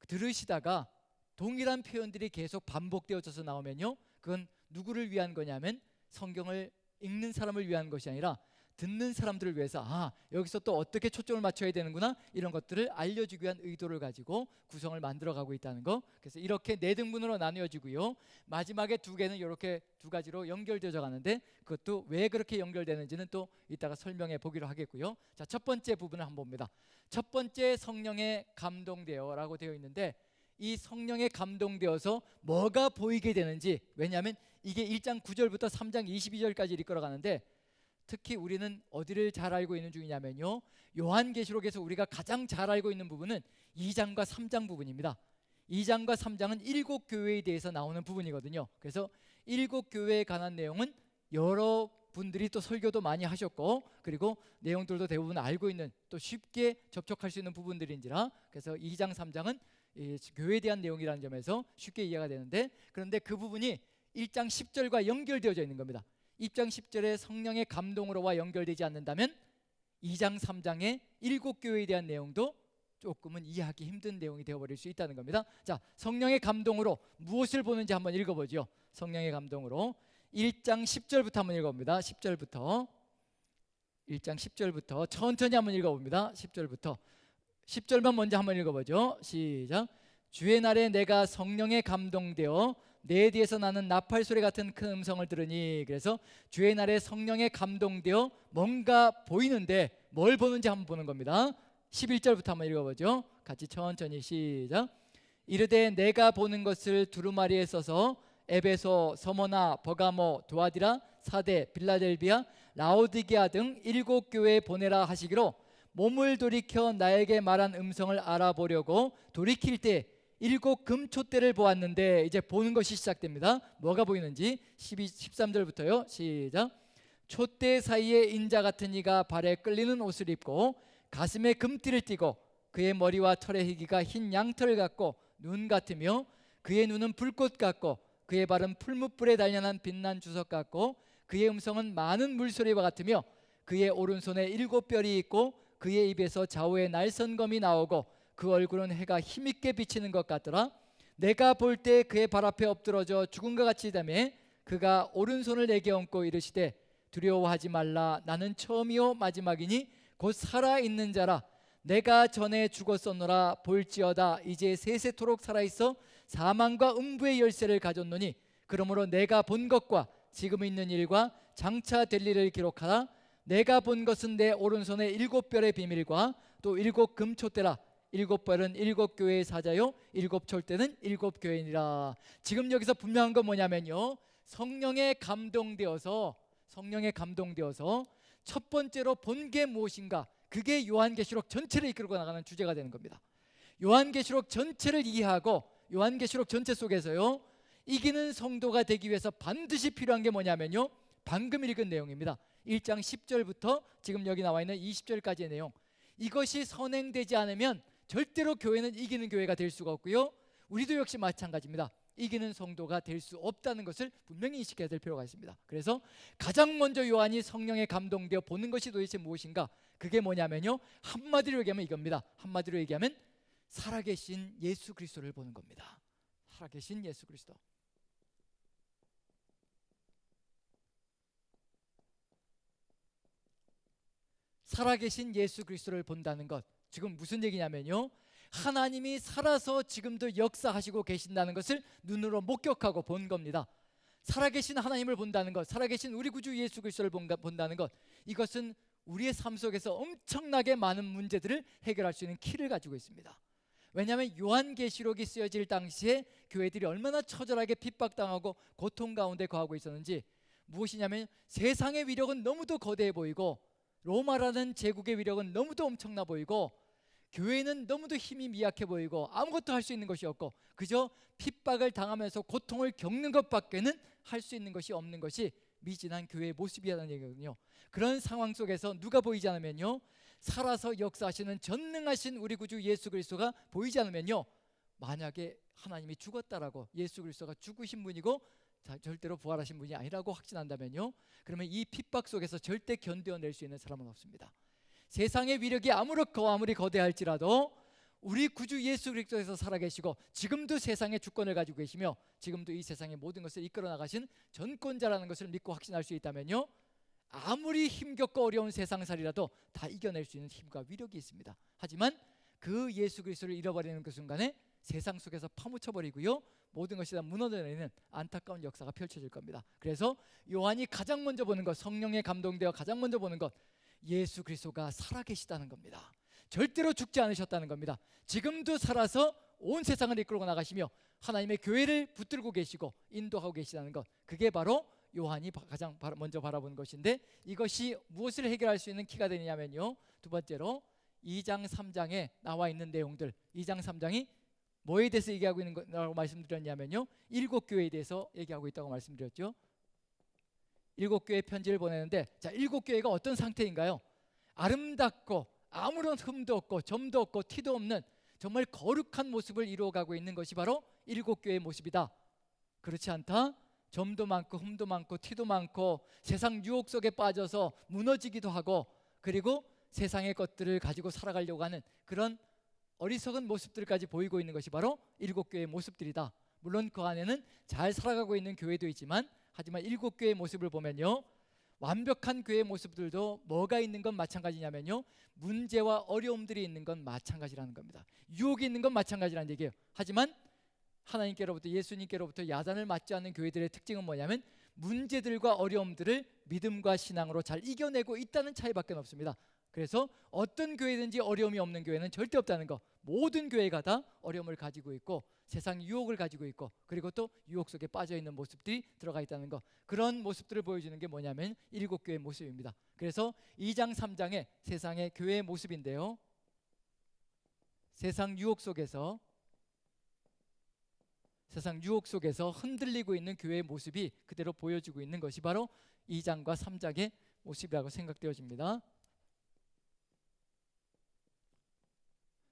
들으시다가 동일한 표현들이 계속 반복되어져서 나오면요 그건 누구를 위한 거냐면 성경을 읽는 사람을 위한 것이 아니라 듣는 사람들을 위해서 여기서 또 어떻게 초점을 맞춰야 되는구나, 이런 것들을 알려주기 위한 의도를 가지고 구성을 만들어가고 있다는 거. 그래서 이렇게 네 등분으로 나뉘어지고요 마지막에 두 개는 이렇게 두 가지로 연결되어져 가는데 그것도 왜 그렇게 연결되는지는 또 이따가 설명해 보기로 하겠고요. 자, 첫 번째 부분을 한번 봅니다. 첫 번째 성령에 감동되어라고 되어 있는데 이 성령에 감동되어서 뭐가 보이게 되는지, 왜냐하면 이게 1장 9절부터 3장 22절까지 이끌어가는데 특히 우리는 어디를 잘 알고 있는 중이냐면요 요한계시록에서 우리가 가장 잘 알고 있는 부분은 2장과 3장 부분입니다. 2장과 3장은 7 교회에 대해서 나오는 부분이거든요. 그래서 7 교회에 관한 내용은 여러분들이 또 설교도 많이 하셨고 그리고 내용들도 대부분 알고 있는, 또 쉽게 접촉할 수 있는 부분들인지라 그래서 2장 3장은 교회에 대한 내용이라는 점에서 쉽게 이해가 되는데, 그런데 그 부분이 1장 10절과 연결되어져 있는 겁니다. 1장 10절에 성령의 감동으로와 연결되지 않는다면 2장 3장의 7교회에 대한 내용도 조금은 이해하기 힘든 내용이 되어버릴 수 있다는 겁니다. 자, 성령의 감동으로 무엇을 보는지 한번 읽어보죠. 성령의 감동으로 1장 10절부터 한번 읽어봅니다. 10절부터 1장 10절부터 천천히 한번 읽어봅니다. 10절만 먼저 한번 읽어보죠. 시작. 주의 날에 내가 성령에 감동되어 내 뒤에서 나는 나팔 소리 같은 큰 음성을 들으니, 그래서 주의 날에 성령에 감동되어 뭔가 보이는데 뭘 보는지 한번 보는 겁니다. 11절부터 한번 읽어보죠. 같이 천천히 시작. 이르되 내가 보는 것을 두루마리에 써서 에베소, 서머나, 버가모, 두아디라, 사대, 빌라델비아, 라오디게아 등 7교회에 보내라 하시기로 몸을 돌이켜 나에게 말한 음성을 알아보려고 돌이킬 때 7 금촛대를 보았는데, 이제 보는 것이 시작됩니다. 뭐가 보이는지 13절부터요. 시작. 촛대 사이에 인자 같은 이가 발에 끌리는 옷을 입고 가슴에 금띠를 띠고 그의 머리와 털의 희기가 흰 양털 같고 눈 같으며 그의 눈은 불꽃 같고 그의 발은 풀무불에 단련한 빛난 주석 같고 그의 음성은 많은 물소리와 같으며 그의 오른손에 7뼈리 있고 그의 입에서 좌우에 날선검이 나오고 그 얼굴은 해가 힘있게 비치는 것 같더라. 내가 볼 때 그의 발 앞에 엎드러져 죽은 것 같이 되매 그가 오른손을 내게 얹고 이르시되 두려워하지 말라. 나는 처음이요 마지막이니 곧 살아있는 자라. 내가 전에 죽었었노라. 볼지어다 이제 세세토록 살아있어 사망과 음부의 열쇠를 가졌노니 그러므로 내가 본 것과 지금 있는 일과 장차 될 일을 기록하라. 내가 본 것은 내 오른손에 7별의 비밀과 또 7 금촛대라. 7별은 7교회의 사자요 7 촛대는 7교회니라. 지금 여기서 분명한 건 뭐냐면요, 성령에 감동되어서 첫 번째로 본 게 무엇인가, 그게 요한계시록 전체를 이끌고 나가는 주제가 되는 겁니다. 요한계시록 전체를 이해하고 요한계시록 전체 속에서요 이기는 성도가 되기 위해서 반드시 필요한 게 뭐냐면요, 방금 읽은 내용입니다. 1장 10절부터 지금 여기 나와 있는 20절까지의 내용, 이것이 선행되지 않으면 절대로 교회는 이기는 교회가 될 수가 없고요, 우리도 역시 마찬가지입니다. 이기는 성도가 될 수 없다는 것을 분명히 인식해야 될 필요가 있습니다. 그래서 가장 먼저 요한이 성령에 감동되어 보는 것이 도대체 무엇인가, 그게 뭐냐면요, 한마디로 얘기하면 이겁니다. 한마디로 얘기하면 살아계신 예수 그리스도를 보는 겁니다. 살아계신 예수 그리스도. 살아계신 예수 그리스도를 본다는 것, 지금 무슨 얘기냐면요, 하나님이 살아서 지금도 역사하시고 계신다는 것을 눈으로 목격하고 본 겁니다. 살아계신 하나님을 본다는 것, 살아계신 우리 구주 예수 그리스도를 본다는 것, 이것은 우리의 삶 속에서 엄청나게 많은 문제들을 해결할 수 있는 키를 가지고 있습니다. 왜냐하면 요한계시록이 쓰여질 당시에 교회들이 얼마나 처절하게 핍박당하고 고통 가운데 거하고 있었는지, 무엇이냐면 세상의 위력은 너무도 거대해 보이고 로마라는 제국의 위력은 너무도 엄청나 보이고 교회는 너무도 힘이 미약해 보이고 아무것도 할 수 있는 것이 없고 그저 핍박을 당하면서 고통을 겪는 것밖에는 할 수 있는 것이 없는 것이 미진한 교회의 모습이라는 얘기거든요. 그런 상황 속에서 누가 보이지 않으면요, 살아서 역사하시는 전능하신 우리 구주 예수 그리스도가 보이지 않으면요, 만약에 하나님이 죽었다라고, 예수 그리스도가 죽으신 분이고 절대로 부활하신 분이 아니라고 확신한다면요, 그러면 이 핍박 속에서 절대 견뎌낼 수 있는 사람은 없습니다. 세상의 위력이 아무리 거대할지라도 우리 구주 예수 그리스도에서 살아계시고 지금도 세상의 주권을 가지고 계시며 지금도 이 세상의 모든 것을 이끌어 나가신 전권자라는 것을 믿고 확신할 수 있다면요, 아무리 힘겹고 어려운 세상살이라도 다 이겨낼 수 있는 힘과 위력이 있습니다. 하지만 그 예수 그리스도를 잃어버리는 그 순간에 세상 속에서 파묻혀버리고요, 모든 것이 다 무너져내는 안타까운 역사가 펼쳐질 겁니다. 그래서 요한이 가장 먼저 보는 것, 성령에 감동되어 가장 먼저 보는 것, 예수 그리스도가 살아계시다는 겁니다. 절대로 죽지 않으셨다는 겁니다. 지금도 살아서 온 세상을 이끌고 나가시며 하나님의 교회를 붙들고 계시고 인도하고 계시다는 것, 그게 바로 요한이 가장 먼저 바라보는 것인데, 이것이 무엇을 해결할 수 있는 키가 되느냐면요, 두 번째로 2장 3장에 나와 있는 내용들, 2장 3장이 뭐에 대해서 얘기하고 있는 거라고 말씀드렸냐면요, 7교회에 대해서 얘기하고 있다고 말씀드렸죠. 7교회 편지를 보내는데, 자, 7교회가 어떤 상태인가요? 아름답고 아무런 흠도 없고 점도 없고 티도 없는 정말 거룩한 모습을 이루어가고 있는 것이 바로 7교회의 모습이다. 그렇지 않다? 점도 많고 흠도 많고 티도 많고 세상 유혹 속에 빠져서 무너지기도 하고, 그리고 세상의 것들을 가지고 살아가려고 하는 그런 어리석은 모습들까지 보이고 있는 것이 바로 일곱 교회의 모습들이다. 물론 그 안에는 잘 살아가고 있는 교회도 있지만, 하지만 일곱 교회의 모습을 보면요, 완벽한 교회의 모습들도 뭐가 있는 건 마찬가지냐면요, 문제와 어려움들이 있는 건 마찬가지라는 겁니다. 유혹이 있는 건 마찬가지라는 얘기예요. 하지만 하나님께로부터, 예수님께로부터 야단을 맞지 않는 교회들의 특징은 뭐냐면 문제들과 어려움들을 믿음과 신앙으로 잘 이겨내고 있다는 차이밖에 없습니다. 그래서 어떤 교회든지 어려움이 없는 교회는 절대 없다는 거. 모든 교회가 다 어려움을 가지고 있고 세상 유혹을 가지고 있고, 그리고 또 유혹 속에 빠져있는 모습들이 들어가 있다는 거. 그런 모습들을 보여주는 게 뭐냐면 일곱 교회의 모습입니다. 그래서 2장 3장의 세상의 교회의 모습인데요, 세상 유혹 속에서 흔들리고 있는 교회의 모습이 그대로 보여지고 있는 것이 바로 2장과 3장의 모습이라고 생각되어집니다.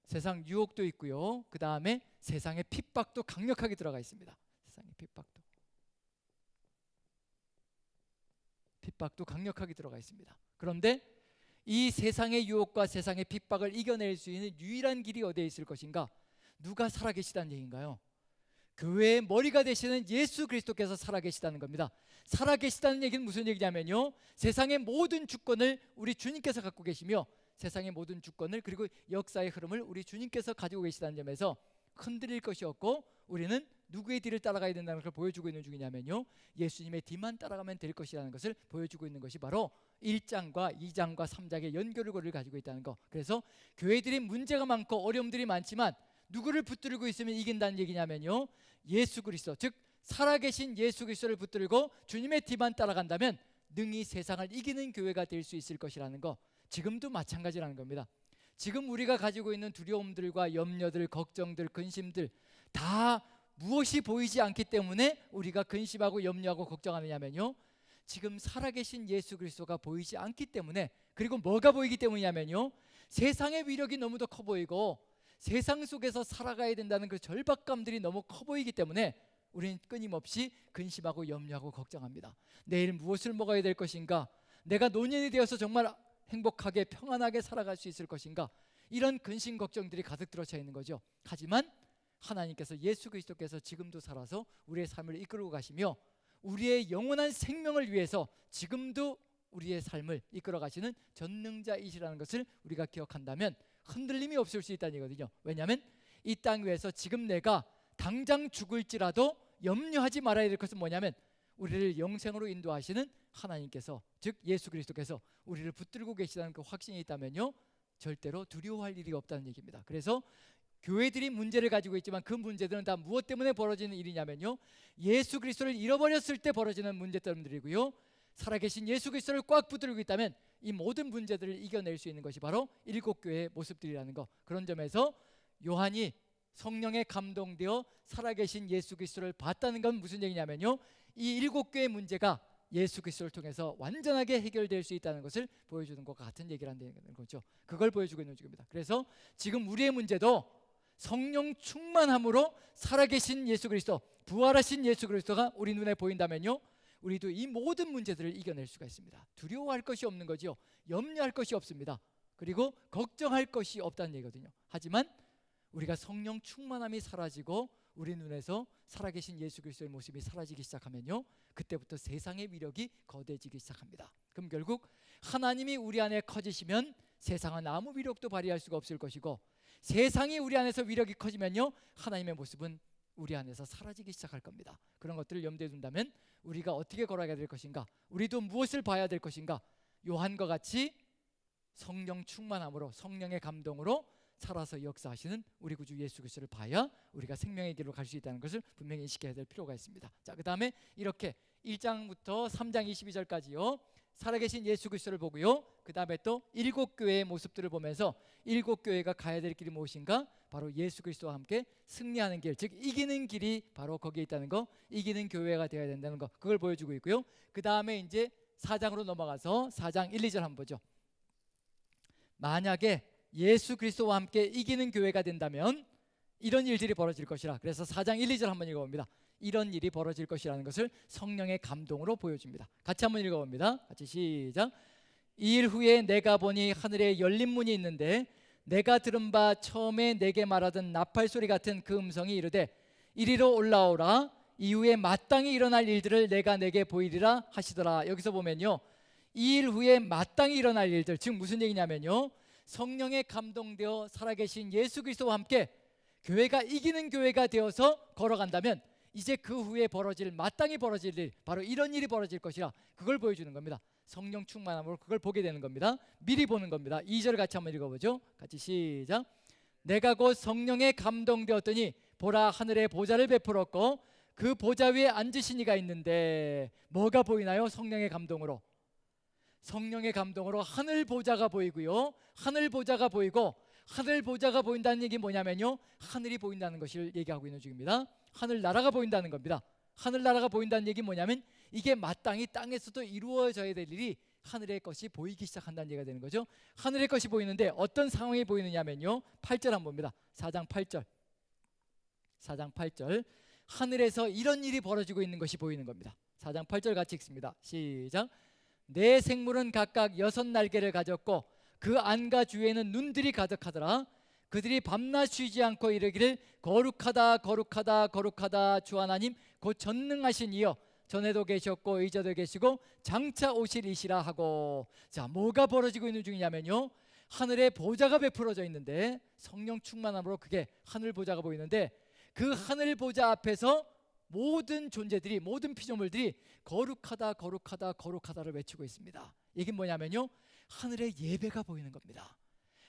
세상 유혹도 있고요, 그 다음에 세상의 핍박도 강력하게 들어가 있습니다. 세상의 핍박도 강력하게 들어가 있습니다. 그런데 이 세상의 유혹과 세상의 핍박을 이겨낼 수 있는 유일한 길이 어디에 있을 것인가? 누가 살아계시다는 얘기인가요? 교회의 머리가 되시는 예수 그리스도께서 살아계시다는 겁니다. 살아계시다는 얘기는 무슨 얘기냐면요, 세상의 모든 주권을 우리 주님께서 갖고 계시며, 세상의 모든 주권을, 그리고 역사의 흐름을 우리 주님께서 가지고 계시다는 점에서 흔들릴 것이 없고, 우리는 누구의 뒤를 따라가야 된다는 것을 보여주고 있는 중이냐면요, 예수님의 뒤만 따라가면 될 것이라는 것을 보여주고 있는 것이 바로 1장과 2장과 3장의 연결고리를 가지고 있다는 것. 그래서 교회들이 문제가 많고 어려움들이 많지만 누구를 붙들고 있으면 이긴다는 얘기냐면요, 예수 그리스도, 즉 살아계신 예수 그리스도를 붙들고 주님의 뒤만 따라간다면 능히 세상을 이기는 교회가 될 수 있을 것이라는 거. 지금도 마찬가지라는 겁니다. 지금 우리가 가지고 있는 두려움들과 염려들, 걱정들, 근심들 다 무엇이 보이지 않기 때문에 우리가 근심하고 염려하고 걱정하느냐면요, 지금 살아계신 예수 그리스도가 보이지 않기 때문에, 그리고 뭐가 보이기 때문이냐면요, 세상의 위력이 너무도 커 보이고 세상 속에서 살아가야 된다는 그 절박감들이 너무 커 보이기 때문에 우리는 끊임없이 근심하고 염려하고 걱정합니다. 내일 무엇을 먹어야 될 것인가? 내가 노년이 되어서 정말 행복하게 평안하게 살아갈 수 있을 것인가? 이런 근심 걱정들이 가득 들어차 있는 거죠. 하지만 하나님께서, 예수 그리스도께서 지금도 살아서 우리의 삶을 이끌고 가시며 우리의 영원한 생명을 위해서 지금도 우리의 삶을 이끌어 가시는 전능자이시라는 것을 우리가 기억한다면 흔들림이 없을 수 있다는 얘기거든요. 왜냐하면 이 땅 위에서 지금 내가 당장 죽을지라도 염려하지 말아야 될 것은 뭐냐면 우리를 영생으로 인도하시는 하나님께서, 즉 예수 그리스도께서 우리를 붙들고 계시다는 그 확신이 있다면요, 절대로 두려워할 일이 없다는 얘기입니다. 그래서 교회들이 문제를 가지고 있지만 그 문제들은 다 무엇 때문에 벌어지는 일이냐면요, 예수 그리스도를 잃어버렸을 때 벌어지는 문제 때문들이고요, 살아계신 예수 그리스도를 꽉 붙들고 있다면 이 모든 문제들을 이겨낼 수 있는 것이 바로 일곱 교회의 모습들이라는 것. 그런 점에서 요한이 성령에 감동되어 살아계신 예수 그리스도를 봤다는 건 무슨 얘기냐면요, 이 일곱 교회의 문제가 예수 그리스도를 통해서 완전하게 해결될 수 있다는 것을 보여주는 것과 같은 얘기를 한다는 거죠. 그걸 보여주고 있는 중입니다. 그래서 지금 우리의 문제도 성령 충만함으로 살아계신 예수 그리스도, 부활하신 예수 그리스도가 우리 눈에 보인다면요, 우리도 이 모든 문제들을 이겨낼 수가 있습니다. 두려워할 것이 없는 거죠. 염려할 것이 없습니다. 그리고 걱정할 것이 없다는 얘기거든요. 하지만 우리가 성령 충만함이 사라지고 우리 눈에서 살아계신 예수 그리스도의 모습이 사라지기 시작하면요, 그때부터 세상의 위력이 거대해지기 시작합니다. 그럼 결국 하나님이 우리 안에 커지시면 세상은 아무 위력도 발휘할 수가 없을 것이고, 세상이 우리 안에서 위력이 커지면요, 하나님의 모습은 우리 안에서 사라지기 시작할 겁니다. 그런 것들을 염두에 둔다면 우리가 어떻게 걸어가야 될 것인가, 우리도 무엇을 봐야 될 것인가, 요한과 같이 성령 충만함으로, 성령의 감동으로 살아서 역사하시는 우리 구주 예수 그리스도를 봐야 우리가 생명의 길로 갈 수 있다는 것을 분명히 인식해야 될 필요가 있습니다. 자, 그 다음에 이렇게 1장부터 3장 22절까지요 살아계신 예수 그리스도를 보고요, 그 다음에 또 일곱 교회의 모습들을 보면서 일곱 교회가 가야 될 길이 무엇인가? 바로 예수 그리스도와 함께 승리하는 길, 즉 이기는 길이 바로 거기에 있다는 거, 이기는 교회가 되어야 된다는 거, 그걸 보여주고 있고요. 그 다음에 이제 4장으로 넘어가서 4장 1, 2절 한번 보죠. 만약에 예수 그리스도와 함께 이기는 교회가 된다면 이런 일들이 벌어질 것이라. 그래서 4장 1, 2절 한번 읽어봅니다. 이런 일이 벌어질 것이라는 것을 성령의 감동으로 보여줍니다. 같이 한번 읽어봅니다. 같이 시작. 2일 후에 내가 보니 하늘에 열린 문이 있는데 내가 들은 바 처음에 내게 말하던 나팔 소리 같은 그 음성이 이르되 이리로 올라오라. 이후에 마땅히 일어날 일들을 내가 내게 보이리라 하시더라. 여기서 보면요, 2일 후에 마땅히 일어날 일들, 즉 무슨 얘기냐면요, 성령에 감동되어 살아계신 예수 그리스도와 함께 교회가 이기는 교회가 되어서 걸어간다면 이제 그 후에 마땅히 벌어질 일, 바로 이런 일이 벌어질 것이라, 그걸 보여주는 겁니다. 성령 충만함으로 그걸 보게 되는 겁니다. 미리 보는 겁니다. 2절 같이 한번 읽어보죠. 같이 시작. 내가 곧 성령에 감동되었더니 보라, 하늘에 보좌를 베풀었고 그 보좌 위에 앉으신 이가 있는데, 뭐가 보이나요? 성령의 감동으로. 성령의 감동으로 하늘 보좌가 보이고요, 하늘 보좌가 보이고, 하늘 보좌가 보인다는 얘기 뭐냐면요, 하늘이 보인다는 것을 얘기하고 있는 중입니다. 하늘 나라가 보인다는 겁니다. 하늘 나라가 보인다는 얘기 뭐냐면 이게 마땅히 땅에서도 이루어져야 될 일이 하늘의 것이 보이기 시작한다는 얘기가 되는 거죠. 하늘의 것이 보이는데 어떤 상황이 보이느냐면요, 8절 한번 봅니다. 4장 8절. 4장 8절. 하늘에서 이런 일이 벌어지고 있는 것이 보이는 겁니다. 4장 8절 같이 읽습니다. 시작. 내 생물은 각각 6 날개를 가졌고 그 안과 주위에는 눈들이 가득하더라. 그들이 밤낮 쉬지 않고 이르기를 거룩하다 거룩하다 거룩하다 주 하나님 곧 전능하신 이여, 전에도 계셨고 이제도 계시고 장차 오실 이시라 하고. 자, 뭐가 벌어지고 있는 중이냐면요, 하늘에 보좌가 베풀어져 있는데, 성령 충만함으로 그게 하늘 보좌가 보이는데, 그 하늘 보좌 앞에서 모든 존재들이, 모든 피조물들이 거룩하다 거룩하다 거룩하다를 외치고 있습니다. 이게 뭐냐면요, 하늘의 예배가 보이는 겁니다.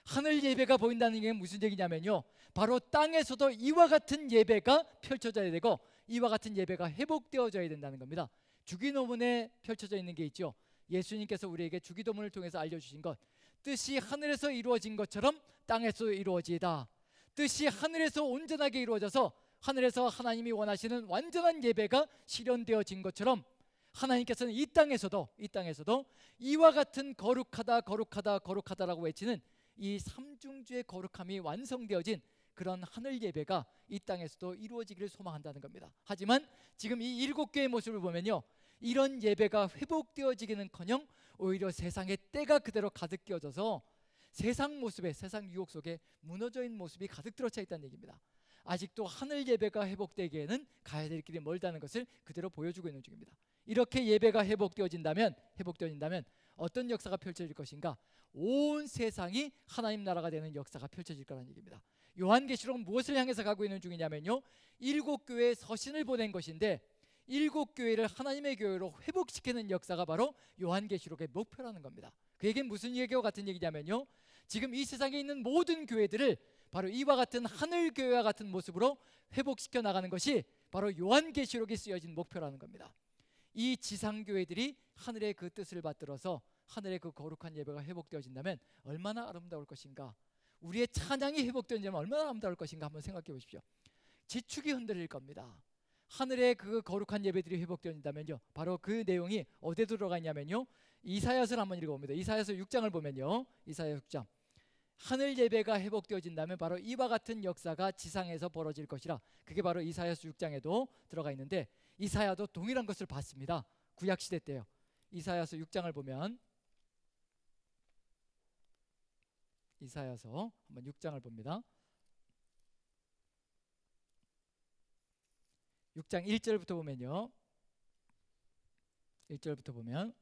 하늘 예배가 보인다는 게 무슨 얘기냐면요, 바로 땅에서도 이와 같은 예배가 펼쳐져야 되고 이와 같은 예배가 회복되어져야 된다는 겁니다. 주기도문에 펼쳐져 있는 게 있죠. 예수님께서 우리에게 주기도문을 통해서 알려주신 것, 뜻이 하늘에서 이루어진 것처럼 땅에서도 이루어지이다. 뜻이 하늘에서 온전하게 이루어져서 하늘에서 하나님이 원하시는 완전한 예배가 실현되어진 것처럼 하나님께서는 이 땅에서도 이와 같은 거룩하다 거룩하다 거룩하다라고 외치는 이 삼중주의 거룩함이 완성되어진 그런 하늘 예배가 이 땅에서도 이루어지기를 소망한다는 겁니다. 하지만 지금 이 7교회의 모습을 보면요, 이런 예배가 회복되어지기는커녕 오히려 세상의 때가 그대로 가득 끼어져서 세상 모습에, 세상 유혹 속에 무너져 있는 모습이 가득 들어차 있다는 얘기입니다. 아직도 하늘 예배가 회복되기에는 가야 될 길이 멀다는 것을 그대로 보여주고 있는 중입니다. 이렇게 예배가 회복되어진다면 어떤 역사가 펼쳐질 것인가? 온 세상이 하나님 나라가 되는 역사가 펼쳐질 거라는 얘기입니다. 요한계시록은 무엇을 향해서 가고 있는 중이냐면요, 7교회의 서신을 보낸 것인데 7교회를 하나님의 교회로 회복시키는 역사가 바로 요한계시록의 목표라는 겁니다. 그 얘기는 무슨 얘기와 같은 얘기냐면요, 지금 이 세상에 있는 모든 교회들을 바로 이와 같은 하늘교회와 같은 모습으로 회복시켜 나가는 것이 바로 요한계시록이 쓰여진 목표라는 겁니다. 이 지상교회들이 하늘의 그 뜻을 받들어서 하늘의 그 거룩한 예배가 회복되어진다면 얼마나 아름다울 것인가, 우리의 찬양이 회복되어진다면 얼마나 아름다울 것인가 한번 생각해 보십시오. 지축이 흔들릴 겁니다. 하늘의 그 거룩한 예배들이 회복되어진다면요, 바로 그 내용이 어디에 들어가 있냐면요, 이사야서를 한번 읽어봅니다. 이사야서 6장을 보면요, 이사야 6장. 하늘 예배가 회복되어진다면 바로 이와 같은 역사가 지상에서 벌어질 것이라, 그게 바로 이사야서 6장에도 들어가 있는데, 이사야도 동일한 것을 봤습니다. 구약시대 때요. 이사야서 6장을 보면, 이사야서 한번 6장을 봅니다. 6장 1절부터 보면요, 1절부터 보면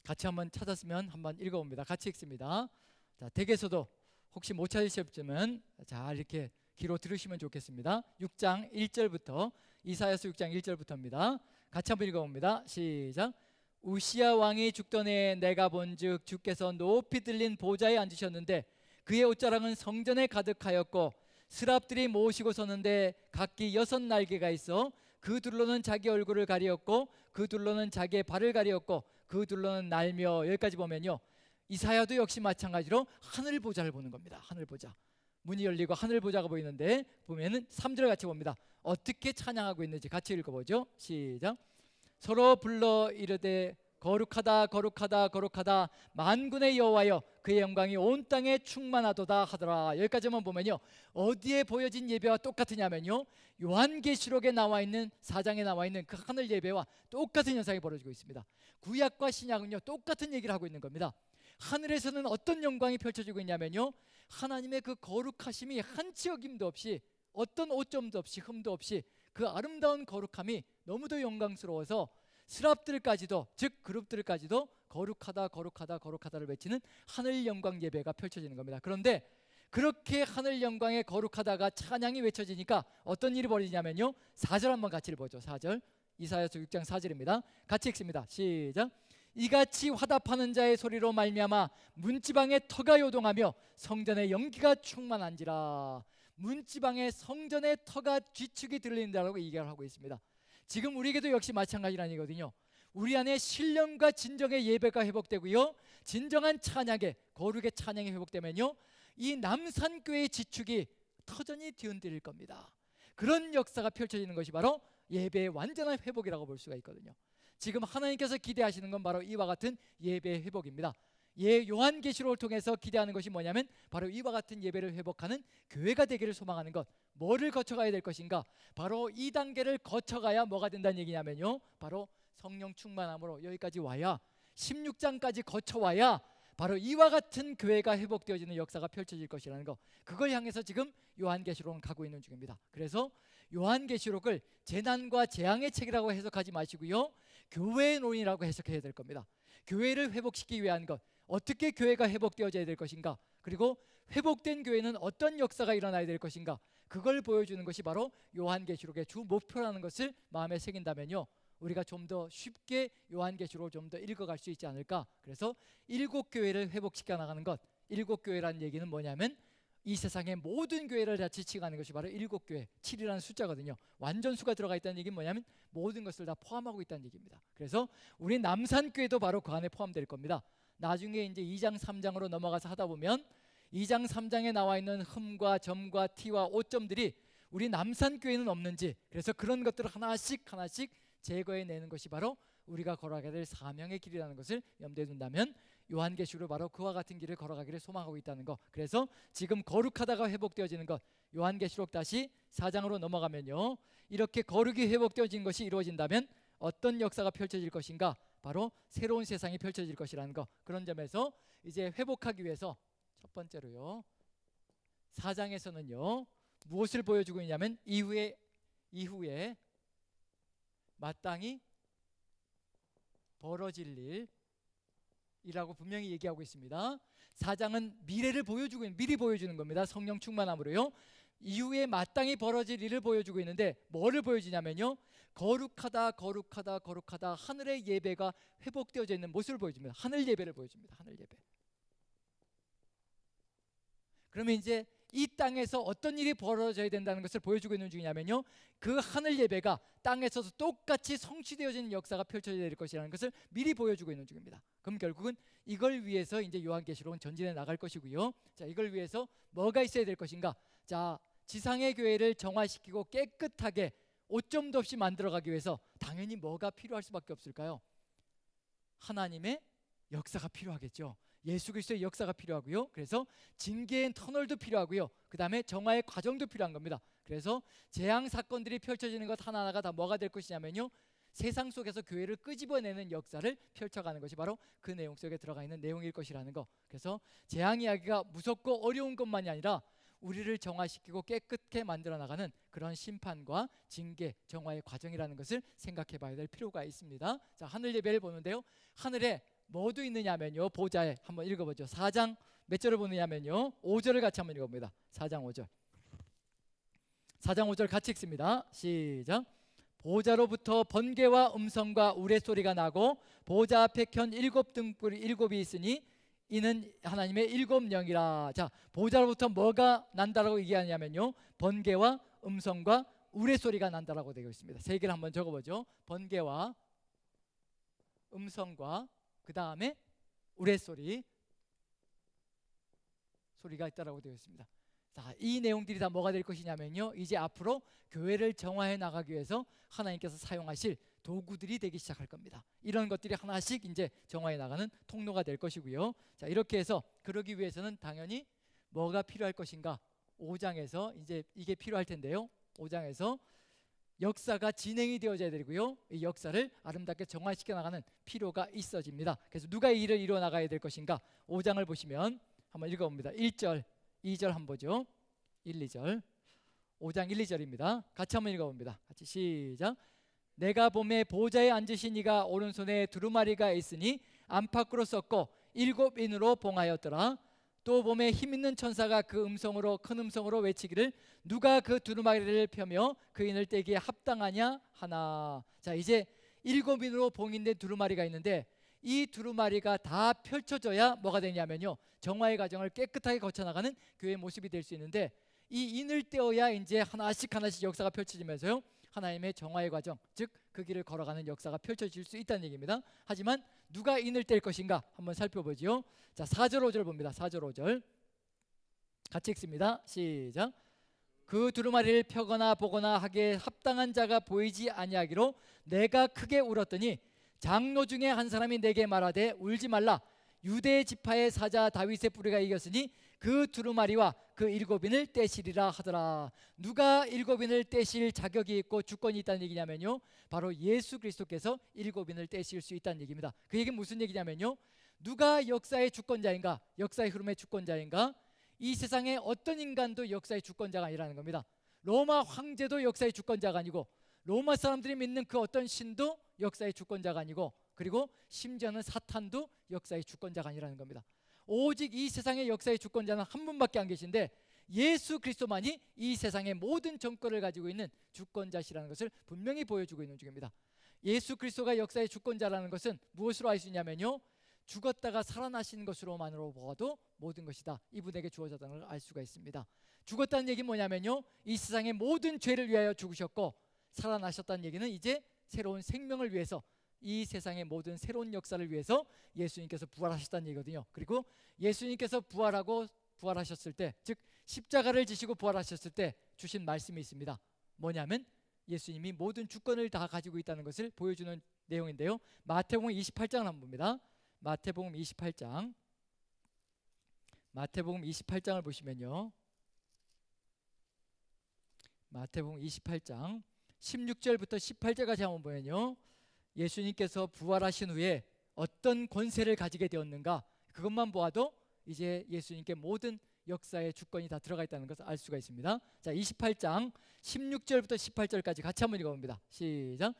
같이 한번 찾았으면 한번 읽어봅니다. 같이 읽습니다. 자, 댁에서도 혹시 못 찾으셨으면 잘 이렇게 귀로 들으시면 좋겠습니다. 6장 1절부터, 이사야서 6장 1절부터입니다. 같이 한번 읽어봅니다. 시작. 우시야 왕이 죽던 해에 내가 본즉 주께서 높이 들린 보좌에 앉으셨는데 그의 옷자락은 성전에 가득하였고 스랍들이 모시고 섰는데 각기 6 날개가 있어 그 둘로는 자기 얼굴을 가리었고 그 둘로는 자기의 발을 가리었고 그 둘로는 날며. 여기까지 보면요, 이사야도 역시 마찬가지로 하늘 보좌를 보는 겁니다. 하늘 보좌, 문이 열리고 하늘 보좌가 보이는데 보면은 3절 같이 봅니다. 어떻게 찬양하고 있는지 같이 읽어보죠. 시작. 서로 불러 이르되 거룩하다 거룩하다 거룩하다 만군의 여호와여 그의 영광이 온 땅에 충만하도다 하더라. 여기까지만 보면요, 어디에 보여진 예배와 똑같으냐면요, 요한계시록에 나와 있는 4장에 나와 있는 그 하늘 예배와 똑같은 현상이 벌어지고 있습니다. 구약과 신약은요 똑같은 얘기를 하고 있는 겁니다. 하늘에서는 어떤 영광이 펼쳐지고 있냐면요, 하나님의 그 거룩하심이 한치 어김도 없이, 어떤 오점도 없이, 흠도 없이 그 아름다운 거룩함이 너무도 영광스러워서 스랍들까지도, 즉 그룹들까지도 거룩하다 거룩하다 거룩하다를 외치는 하늘 영광 예배가 펼쳐지는 겁니다. 그런데 그렇게 하늘 영광에 거룩하다가 찬양이 외쳐지니까 어떤 일이 벌어지냐면요, 4절 한번 같이 읽어보죠. 4절, 이사야서 6장 4절입니다. 같이 읽습니다. 시작. 이같이 화답하는 자의 소리로 말미암아 문지방에 터가 요동하며 성전에 연기가 충만한지라. 문지방에 성전의 터가 쥐축이 들린다라고 얘기를 하고 있습니다. 지금 우리에게도 역시 마찬가지라는 얘기거든요. 우리 안에 신령과 진정의 예배가 회복되고요, 진정한 찬양의, 거룩의 찬양이 회복되면요, 이 남산교회의 지축이 터전히 뒤흔들릴 겁니다. 그런 역사가 펼쳐지는 것이 바로 예배의 완전한 회복이라고 볼 수가 있거든요. 지금 하나님께서 기대하시는 건 바로 이와 같은 예배의 회복입니다. 요한계시록을 통해서 기대하는 것이 뭐냐면 바로 이와 같은 예배를 회복하는 교회가 되기를 소망하는 것. 뭐를 거쳐가야 될 것인가? 바로 이 단계를 거쳐가야 뭐가 된다는 얘기냐면요, 바로 성령 충만함으로 여기까지 와야, 16장까지 거쳐와야 바로 이와 같은 교회가 회복되어지는 역사가 펼쳐질 것이라는 것, 그걸 향해서 지금 요한계시록은 가고 있는 중입니다. 그래서 요한계시록을 재난과 재앙의 책이라고 해석하지 마시고요, 교회의 논이라고 해석해야 될 겁니다. 교회를 회복시키기 위한 것, 어떻게 교회가 회복되어져야 될 것인가, 그리고 회복된 교회는 어떤 역사가 일어나야 될 것인가, 그걸 보여주는 것이 바로 요한계시록의 주 목표라는 것을 마음에 새긴다면요, 우리가 좀 더 쉽게 요한계시록을 좀 더 읽어갈 수 있지 않을까. 그래서 7교회를 회복시켜 나가는 것, 7교회라는 얘기는 뭐냐면 이 세상의 모든 교회를 다 지칭하는 것이 바로 7교회, 7이라는 숫자거든요. 완전수가 들어가 있다는 얘기는 뭐냐면 모든 것을 다 포함하고 있다는 얘기입니다. 그래서 우리 남산교회도 바로 그 안에 포함될 겁니다. 나중에 이제 2장 3장으로 넘어가서 하다 보면 2장 3장에 나와 있는 흠과 점과 티와 오점들이 우리 남산교회는 없는지, 그래서 그런 것들을 하나씩 제거해내는 것이 바로 우리가 걸어가게 될 사명의 길이라는 것을 염두에 둔다면 요한계시록으로 바로 그와 같은 길을 걸어가기를 소망하고 있다는 것. 그래서 지금 거룩하다가 회복되어지는 것, 요한계시록 다시 4장으로 넘어가면요, 이렇게 거룩이 회복되어진 것이 이루어진다면 어떤 역사가 펼쳐질 것인가? 바로 새로운 세상이 펼쳐질 것이라는 것. 그런 점에서 이제 회복하기 위해서 첫 번째로요, 4장에서는요 무엇을 보여주고 있냐면 이후에 마땅히 벌어질 일이라고 분명히 얘기하고 있습니다. 4장은 미래를 미리 보여주는 겁니다. 성령 충만함으로요. 이후에 마땅히 벌어질 일을 보여주고 있는데 뭐를 보여주냐면요, 거룩하다 거룩하다 거룩하다 하늘의 예배가 회복되어져 있는 모습을 보여줍니다. 하늘 예배를 보여줍니다. 하늘 예배. 그러면 이제 이 땅에서 어떤 일이 벌어져야 된다는 것을 보여주고 있는 중이냐면요, 그 하늘 예배가 땅에서도 똑같이 성취되어지는 역사가 펼쳐져야 될 것이라는 것을 미리 보여주고 있는 중입니다. 그럼 결국은 이걸 위해서 이제 요한계시록은 전진해 나갈 것이고요. 자, 이걸 위해서 뭐가 있어야 될 것인가? 자, 지상의 교회를 정화시키고 깨끗하게 오점도 없이 만들어가기 위해서 당연히 뭐가 필요할 수밖에 없을까요? 하나님의 역사가 필요하겠죠. 예수 그리스도의 역사가 필요하고요. 그래서 징계의 터널도 필요하고요. 그 다음에 정화의 과정도 필요한 겁니다. 그래서 재앙 사건들이 펼쳐지는 것 하나하나가 다 뭐가 될 것이냐면요, 세상 속에서 교회를 끄집어내는 역사를 펼쳐가는 것이 바로 그 내용 속에 들어가 있는 내용일 것이라는 거. 그래서 재앙 이야기가 무섭고 어려운 것만이 아니라 우리를 정화시키고 깨끗게 만들어 나가는 그런 심판과 징계, 정화의 과정이라는 것을 생각해 봐야 될 필요가 있습니다. 자, 하늘 예배를 보는데요, 하늘에 뭐도 있느냐면요, 보좌에 한번 읽어보죠. 4장 몇 절을 보느냐면요, 5절을 같이 한번 읽어봅니다. 4장 5절. 4장 5절 같이 읽습니다. 시작. 보좌로부터 번개와 음성과 우레소리가 나고 보좌 앞에 켠 7등불이 7이 있으니 이는 하나님의 7영이라. 자, 보좌로부터 뭐가 난다라고 얘기하냐면요, 번개와 음성과 우레소리가 난다라고 되어 있습니다. 세 개를 한번 적어보죠. 번개와 음성과 그 다음에 우레소리가 있다라고 되어 있습니다. 자, 이 내용들이 다 뭐가 될 것이냐면요, 이제 앞으로 교회를 정화해 나가기 위해서 하나님께서 사용하실 도구들이 되기 시작할 겁니다. 이런 것들이 하나씩 이제 정화해 나가는 통로가 될 것이고요. 자, 이렇게 해서 그러기 위해서는 당연히 뭐가 필요할 것인가? 5장에서 이제 이게 필요할 텐데요. 5장에서 역사가 진행이 되어져야 되고요. 이 역사를 아름답게 정화시켜 나가는 필요가 있어집니다. 그래서 누가 이 일을 이루어 나가야 될 것인가? 5장을 보시면 한번 읽어봅니다. 1절, 2절 한번 보죠. 1, 2절. 5장 1, 2절입니다. 같이 한번 읽어봅니다. 같이 시작. 내가 봄에 보좌에 앉으신 이가 오른손에 두루마리가 있으니 안팎으로 썩고 7인으로 봉하였더라. 또 봄에 힘있는 천사가 그 음성으로 큰 음성으로 외치기를 누가 그 두루마리를 펴며 그 인을 떼기에 합당하냐 하나. 자, 이제 7인으로 봉인된 두루마리가 있는데 이 두루마리가 다 펼쳐져야 뭐가 되냐면요, 정화의 과정을 깨끗하게 거쳐나가는 교회의 모습이 될 수 있는데, 이 인을 떼어야 이제 하나씩 역사가 펼쳐지면서요, 하나님의 정화의 과정, 즉 그 길을 걸어가는 역사가 펼쳐질 수 있다는 얘기입니다. 하지만 누가 인을 뗄 것인가 한번 살펴보죠. 자, 4절 5절 봅니다. 4절 5절 같이 읽습니다. 시작. 그 두루마리를 펴거나 보거나 하기에 합당한 자가 보이지 아니하기로 내가 크게 울었더니 장로 중에 한 사람이 내게 말하되 울지 말라. 유대 지파의 사자 다윗의 뿌리가 이겼으니 그 두루마리와 그 7인을 떼시리라 하더라. 누가 7인을 떼실 자격이 있고 주권이 있다는 얘기냐면요, 바로 예수 그리스도께서 7인을 떼실 수 있다는 얘기입니다. 그 얘기는 무슨 얘기냐면요, 누가 역사의 주권자인가, 역사의 흐름의 주권자인가? 이 세상에 어떤 인간도 역사의 주권자가 아니라는 겁니다. 로마 황제도 역사의 주권자가 아니고, 로마 사람들이 믿는 그 어떤 신도 역사의 주권자가 아니고, 그리고 심지어는 사탄도 역사의 주권자가 아니라는 겁니다. 오직 이 세상의 역사의 주권자는 한 분밖에 안 계신데, 예수 그리스도만이 이 세상의 모든 정권을 가지고 있는 주권자시라는 것을 분명히 보여주고 있는 중입니다. 예수 그리스도가 역사의 주권자라는 것은 무엇으로 알 수 있냐면요, 죽었다가 살아나신 것으로만으로 보아도 모든 것이 다 이분에게 주어졌다는 걸 알 수가 있습니다. 죽었다는 얘기는 뭐냐면요, 이 세상의 모든 죄를 위하여 죽으셨고, 살아나셨다는 얘기는 이제 새로운 생명을 위해서, 이 세상의 모든 새로운 역사를 위해서 예수님께서 부활하셨다는 얘기거든요. 그리고 예수님께서 부활하셨을 때, 즉 십자가를 지시고 부활하셨을 때 주신 말씀이 있습니다. 뭐냐면 예수님이 모든 주권을 다 가지고 있다는 것을 보여주는 내용인데요, 마태복음 28장을 한번 봅니다. 마태복음 28장을 보시면요, 마태복음 28장 16절부터 18절까지 한번 보면요, 예수님께서 부활하신 후에 어떤 권세를 가지게 되었는가, 그것만 보아도 이제 예수님께 모든 역사의 주권이 다 들어가 있다는 것을 알 수가 있습니다. 자, 28장 16절부터 18절까지 같이 한번 읽어봅니다. 시작.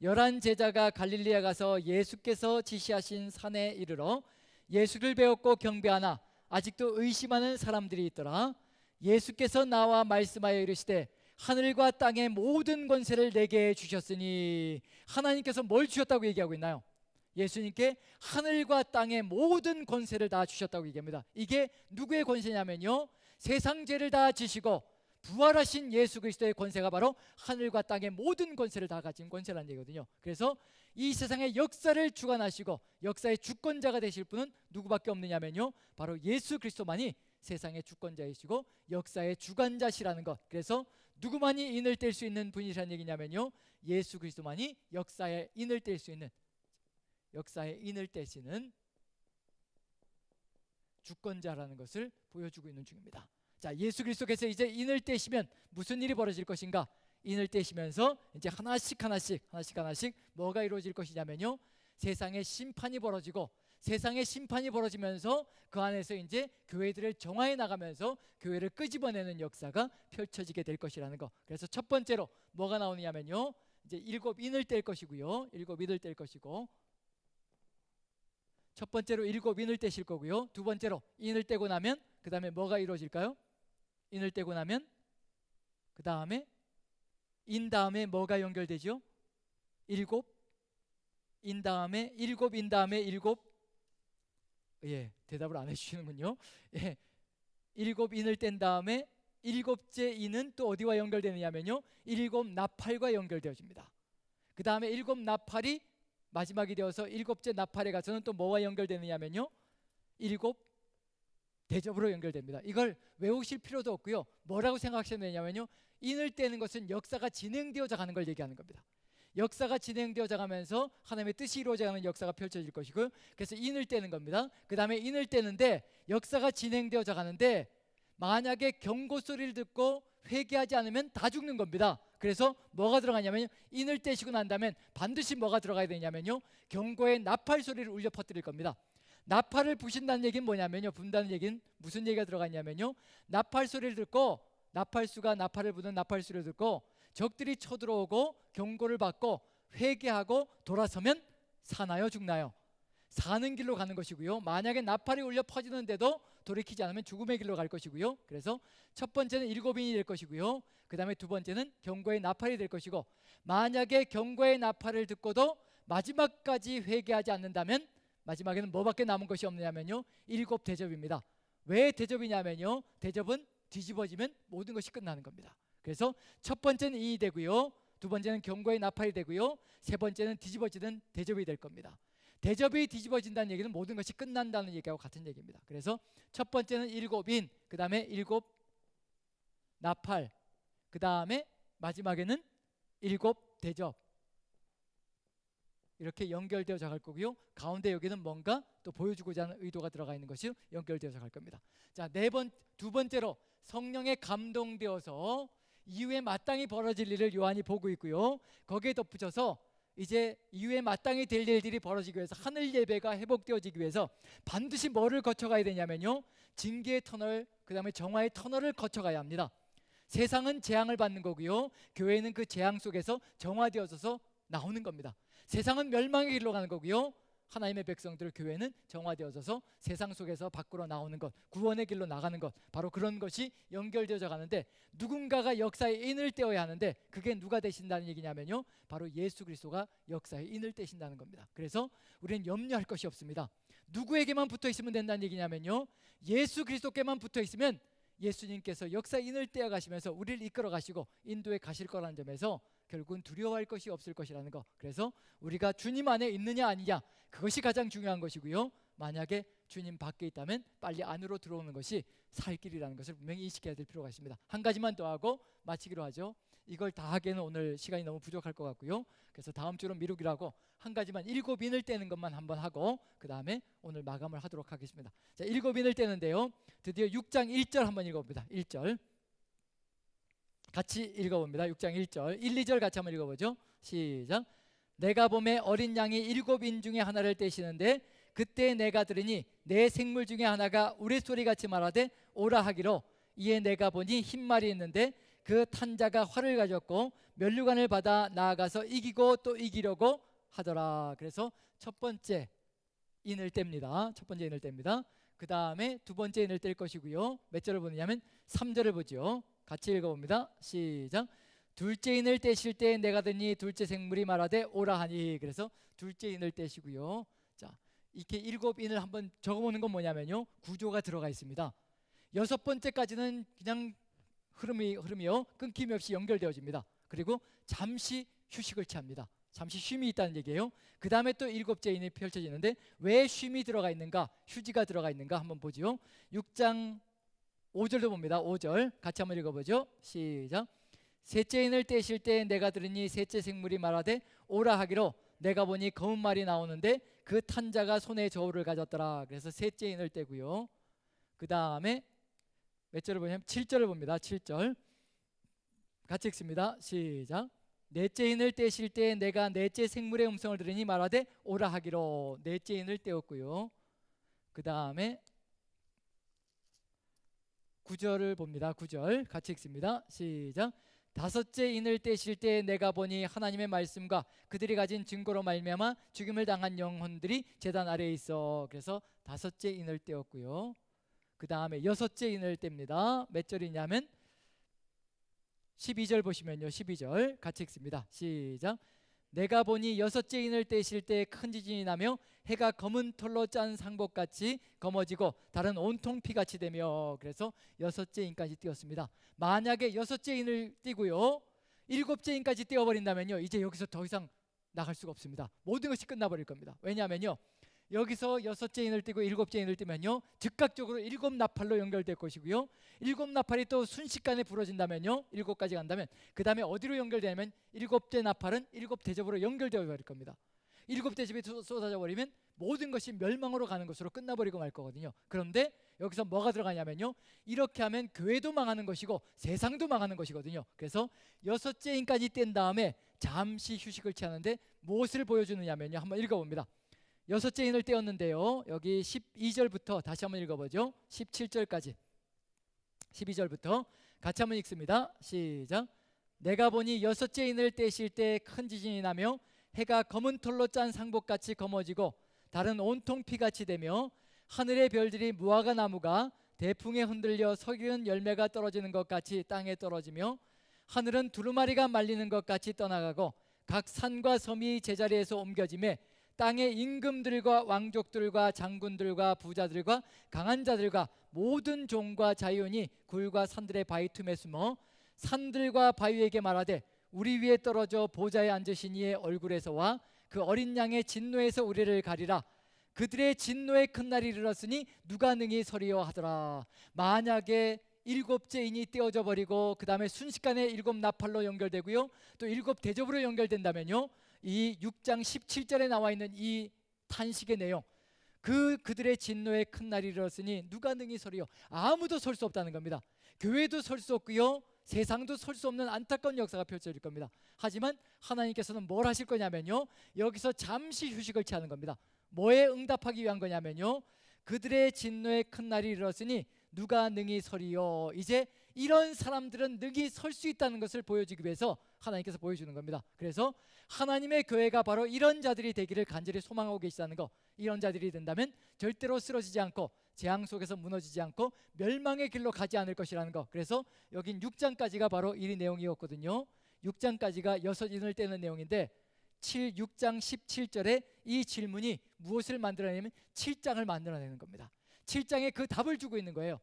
11 제자가 갈릴리에 가서 예수께서 지시하신 산에 이르러 예수를 배웠고 경배하나 아직도 의심하는 사람들이 있더라. 예수께서 나와 말씀하여 이르시되 하늘과 땅의 모든 권세를 내게 주셨으니, 하나님께서 뭘 주셨다고 얘기하고 있나요? 예수님께 하늘과 땅의 모든 권세를 다 주셨다고 얘기합니다. 이게 누구의 권세냐면요, 세상 죄를 다 지시고 부활하신 예수 그리스도의 권세가 바로 하늘과 땅의 모든 권세를 다 가진 권세라는 얘기거든요. 그래서 이 세상의 역사를 주관하시고 역사의 주권자가 되실 분은 누구밖에 없느냐면요, 바로 예수 그리스도만이 세상의 주권자이시고 역사의 주관자시라는 것. 그래서 누구만이 인을 뗄 수 있는 분이라는 얘기냐면요, 예수 그리스도만이 역사의 인을 뗄 수 있는, 역사의 인을 떼시는 주권자라는 것을 보여주고 있는 중입니다. 자, 예수 그리스도께서 이제 인을 떼시면 무슨 일이 벌어질 것인가? 인을 떼시면서 이제 하나씩 뭐가 이루어질 것이냐면요, 세상의 심판이 벌어지고, 세상의 심판이 벌어지면서 그 안에서 이제 교회들을 정화해 나가면서 교회를 끄집어내는 역사가 펼쳐지게 될 것이라는 거. 그래서 첫 번째로 뭐가 나오느냐면요, 이제 7인을 뗄 것이고요, 7인을 뗄 것이고, 첫 번째로 7인을 떼실 거고요, 두 번째로 인을 떼고 나면 그 다음에 뭐가 이루어질까요? 인을 떼고 나면 그 다음에 인 다음에 뭐가 연결되죠? 7. 인 다음에 7, 인 다음에 7. 예, 대답을 안 해주시는군요. 예, 7인을 뗀 다음에 7째 인은 또 어디와 연결되느냐면요, 7 나팔과 연결되어집니다. 그 다음에 7 나팔이 마지막이 되어서 7째 나팔에 가서는 또 뭐와 연결되느냐면요, 7 대접으로 연결됩니다. 이걸 외우실 필요도 없고요, 뭐라고 생각하시면 되냐면요, 인을 떼는 것은 역사가 진행되어져 가는 걸 얘기하는 겁니다. 역사가 진행되어져 가면서 하나님의 뜻이 이루어져가는 역사가 펼쳐질 것이고요. 그래서 인을 떼는 겁니다. 그 다음에 인을 떼는데 역사가 진행되어져 가는데 만약에 경고 소리를 듣고 회개하지 않으면 다 죽는 겁니다. 그래서 뭐가 들어가냐면요, 인을 떼시고 난 다음엔 반드시 뭐가 들어가야 되냐면요, 경고의 나팔 소리를 울려 퍼뜨릴 겁니다. 나팔을 부신다는 얘기는 뭐냐면요, 분다는 얘기는 무슨 얘기가 들어가냐면요, 나팔 소리를 듣고 나팔수가 나팔을 부는 나팔 소리를 듣고 적들이 쳐들어오고 경고를 받고 회개하고 돌아서면 사나요 죽나요? 사는 길로 가는 것이고요. 만약에 나팔이 울려 퍼지는데도 돌이키지 않으면 죽음의 길로 갈 것이고요. 그래서 첫 번째는 일곱인이 될 것이고요. 그 다음에 두 번째는 경고의 나팔이 될 것이고, 만약에 경고의 나팔을 듣고도 마지막까지 회개하지 않는다면 마지막에는 뭐밖에 남은 것이 없느냐면요, 일곱 대접입니다. 왜 대접이냐면요, 대접은 뒤집어지면 모든 것이 끝나는 겁니다. 그래서 첫 번째는 인이 되고요, 두 번째는 경고의 나팔이 되고요, 세 번째는 뒤집어지는 대접이 될 겁니다. 대접이 뒤집어진다는 얘기는 모든 것이 끝난다는 얘기하고 같은 얘기입니다. 그래서 첫 번째는 일곱인, 그 다음에 일곱 나팔, 그 다음에 마지막에는 일곱 대접, 이렇게 연결되어져 갈 거고요. 가운데 여기는 뭔가 또 보여주고자 하는 의도가 들어가 있는 것이 연결되어져 갈 겁니다. 자, 두 번째로 성령에 감동되어서 이후에 마땅히 벌어질 일을 요한이 보고 있고요. 거기에 덧붙여서 이제 이후에 마땅히 될 일들이 벌어지기 위해서, 하늘 예배가 회복되어지기 위해서 반드시 뭐를 거쳐가야 되냐면요, 징계의 터널, 그 다음에 정화의 터널을 거쳐가야 합니다. 세상은 재앙을 받는 거고요, 교회는 그 재앙 속에서 정화되어져서 나오는 겁니다. 세상은 멸망의 길로 가는 거고요, 하나님의 백성들 교회는 정화되어져서 세상 속에서 밖으로 나오는 것, 구원의 길로 나가는 것, 바로 그런 것이 연결되어져 가는데, 누군가가 역사에 인을 떼어야 하는데 그게 누가 되신다는 얘기냐면요, 바로 예수 그리스도가 역사에 인을 떼신다는 겁니다. 그래서 우리는 염려할 것이 없습니다. 누구에게만 붙어 있으면 된다는 얘기냐면요, 예수 그리스도께만 붙어 있으면 예수님께서 역사에 인을 떼어 가시면서 우리를 이끌어 가시고 인도에 가실 거라는 점에서 결국은 두려워할 것이 없을 것이라는 거. 그래서 우리가 주님 안에 있느냐 아니냐, 그것이 가장 중요한 것이고요, 만약에 주님 밖에 있다면 빨리 안으로 들어오는 것이 살 길이라는 것을 분명히 인식해야 될 필요가 있습니다. 한 가지만 더 하고 마치기로 하죠. 이걸 다 하기에는 오늘 시간이 너무 부족할 것 같고요. 그래서 다음 주로 미루기라고 한 가지만, 일곱인을 떼는 것만 한번 하고 그 다음에 오늘 마감을 하도록 하겠습니다. 자, 일곱인을 떼는데요, 드디어 6장 1절 한번 읽어봅니다. 1절 같이 읽어봅니다. 6장 1절 1, 2절 같이 한번 읽어보죠. 시작. 내가 봄에 어린 양이 일곱인 중에 하나를 떼시는데 그때 내가 들으니 내 생물 중에 하나가 우레소리같이 말하되 오라 하기로, 이에 내가 보니 흰 말이 있는데 그 탄 자가 활을 가졌고 면류관을 받아 나아가서 이기고 또 이기려고 하더라. 그래서 첫 번째 인을 뗍니다. 첫 번째 인을 뗍니다. 그 다음에 두 번째 인을 뗄 것이고요. 몇 절을 보느냐면 3절을 보죠. 같이 읽어봅니다. 시작. 둘째 인을 떼실 때 내가 듣니 둘째 생물이 말하되 오라 하니. 그래서 둘째 인을 떼시고요. 자, 이렇게 일곱 인을 한번 적어보는 건 뭐냐면요, 구조가 들어가 있습니다. 여섯 번째까지는 그냥 흐름이요, 끊김없이 연결되어집니다. 그리고 잠시 휴식을 취합니다. 잠시 쉼이 있다는 얘기예요. 그 다음에 또 일곱째 인이 펼쳐지는데 왜 쉼이 들어가 있는가, 휴지가 들어가 있는가 한번 보죠. 6장 5절도 봅니다. 5절 같이 한번 읽어보죠. 시작. 셋째 인을 떼실 때 내가 들으니 셋째 생물이 말하되 오라 하기로, 내가 보니 검은 말이 나오는데 그 탄 자가 손에 저울을 가졌더라. 그래서 셋째 인을 떼고요. 그 다음에 몇 절을 보냐면 7절을 봅니다. 7절 같이 읽습니다. 시작. 넷째 인을 떼실 때 내가 넷째 생물의 음성을 들으니 말하되 오라 하기로, 넷째 인을 떼었고요. 그 다음에 9절을 봅니다. 9절 같이 읽습니다. 시작. 다섯째 인을 떼실 때 내가 보니 하나님의 말씀과 그들이 가진 증거로 말미암아 죽임을 당한 영혼들이 제단 아래에 있어. 그래서 다섯째 인을 떼었고요. 그 다음에 여섯째 인을 뗍니다. 몇 절이냐면 12절 보시면요, 12절 같이 읽습니다. 시작. 내가 보니 여섯째 인을 떼실 때 큰 지진이 나며 해가 검은 털로 짠 상복같이 검어지고 달은 온통 피같이 되며. 그래서 여섯째 인까지 띄었습니다. 만약에 여섯째 인을 띄고요, 일곱째 인까지 띄어버린다면요, 이제 여기서 더 이상 나갈 수가 없습니다. 모든 것이 끝나버릴 겁니다. 왜냐하면요, 여기서 여섯째 인을 띄고 일곱째 인을 띄면요 즉각적으로 일곱 나팔로 연결될 것이고요, 일곱 나팔이 또 순식간에 부러진다면요, 일곱 가지 간다면 그 다음에 어디로 연결되냐면 일곱째 나팔은 일곱 대접으로 연결되어 버릴 겁니다. 일곱 대접이 쏟아져 버리면 모든 것이 멸망으로 가는 것으로 끝나버리고 말 거거든요. 그런데 여기서 뭐가 들어가냐면요, 이렇게 하면 교회도 망하는 것이고 세상도 망하는 것이거든요. 그래서 여섯째 인까지 뗀 다음에 잠시 휴식을 취하는데 무엇을 보여주느냐면요, 한번 읽어봅니다. 여섯째 인을 떼었는데요, 여기 12절부터 다시 한번 읽어보죠. 17절까지 12절부터 같이 한번 읽습니다. 시작. 내가 보니 여섯째 인을 떼실 때 큰 지진이 나며 해가 검은 털로 짠 상복같이 검어지고 달은 온통 피같이 되며 하늘의 별들이 무화과 나무가 대풍에 흔들려 석이은 열매가 떨어지는 것 같이 땅에 떨어지며 하늘은 두루마리가 말리는 것 같이 떠나가고 각 산과 섬이 제자리에서 옮겨지매 땅의 임금들과 왕족들과 장군들과 부자들과 강한 자들과 모든 종과 자유인이 굴과 산들의 바위 틈에 숨어 산들과 바위에게 말하되 우리 위에 떨어져 보좌에 앉으신 이의 얼굴에서와 그 어린 양의 진노에서 우리를 가리라. 그들의 진노의 큰 날이 이르렀으니 누가 능히 서리요 하더라. 만약에 일곱째 인이 떼어져 버리고 그 다음에 순식간에 일곱 나팔로 연결되고요, 또 일곱 대접으로 연결된다면요, 이 6장 17절에 나와 있는 이 탄식의 내용, 그들의 진노의 큰 날이 이르렀으니 누가 능히 서리요, 아무도 설 수 없다는 겁니다. 교회도 설 수 없고요, 세상도 설 수 없는 안타까운 역사가 펼쳐질 겁니다. 하지만 하나님께서는 뭘 하실 거냐면요, 여기서 잠시 휴식을 취하는 겁니다. 뭐에 응답하기 위한 거냐면요, 그들의 진노의 큰 날이 이르렀으니 누가 능히 서리요. 이제 이런 사람들은 능히 설 수 있다는 것을 보여주기 위해서 하나님께서 보여주는 겁니다. 그래서 하나님의 교회가 바로 이런 자들이 되기를 간절히 소망하고 계시다는 거, 이런 자들이 된다면 절대로 쓰러지지 않고 재앙 속에서 무너지지 않고 멸망의 길로 가지 않을 것이라는 거. 그래서 여긴 6장까지가 바로 이 내용이었거든요. 6장까지가 여섯 인을 떼는 내용인데 6장 17절에 이 질문이 무엇을 만들어내냐면 7장을 만들어내는 겁니다. 7장에 그 답을 주고 있는 거예요.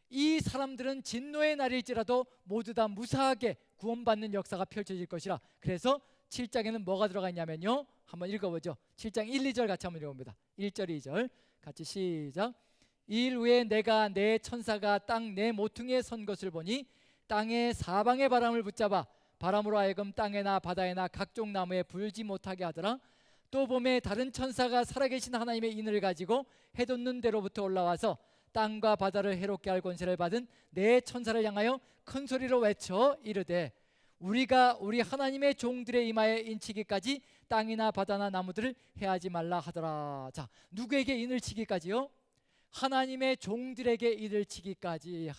이 사람들은 진노의 날일지라도 모두 다 무사하게 구원받는 역사가 펼쳐질 것이라. 그래서 7장에는 뭐가 들어가 있냐면요, 한번 읽어보죠. 7장 1, 2절 같이 한번 읽어봅니다. 1절 2절 같이 시작. 이 일 후에 내가 내 천사가 땅 내 모퉁이에 선 것을 보니 땅의 사방의 바람을 붙잡아 바람으로 하여금 땅에나 바다에나 각종 나무에 불지 못하게 하더라. 또 봄에 다른 천사가 살아계신 하나님의 인을 가지고 해돋는 데로부터 올라와서 땅과 바다를 해롭게 할 권세를 받은 내 천사를 향하여 큰 소리로 외쳐 이르되 우리가 우리 하나님의 종들의 이마에 인치기까지 땅이나 바다나 나무들을 해하지 말라 하더라. 자, 누구에게 인을 치기까지요? 하나님의 종들에게 인을 치기까지.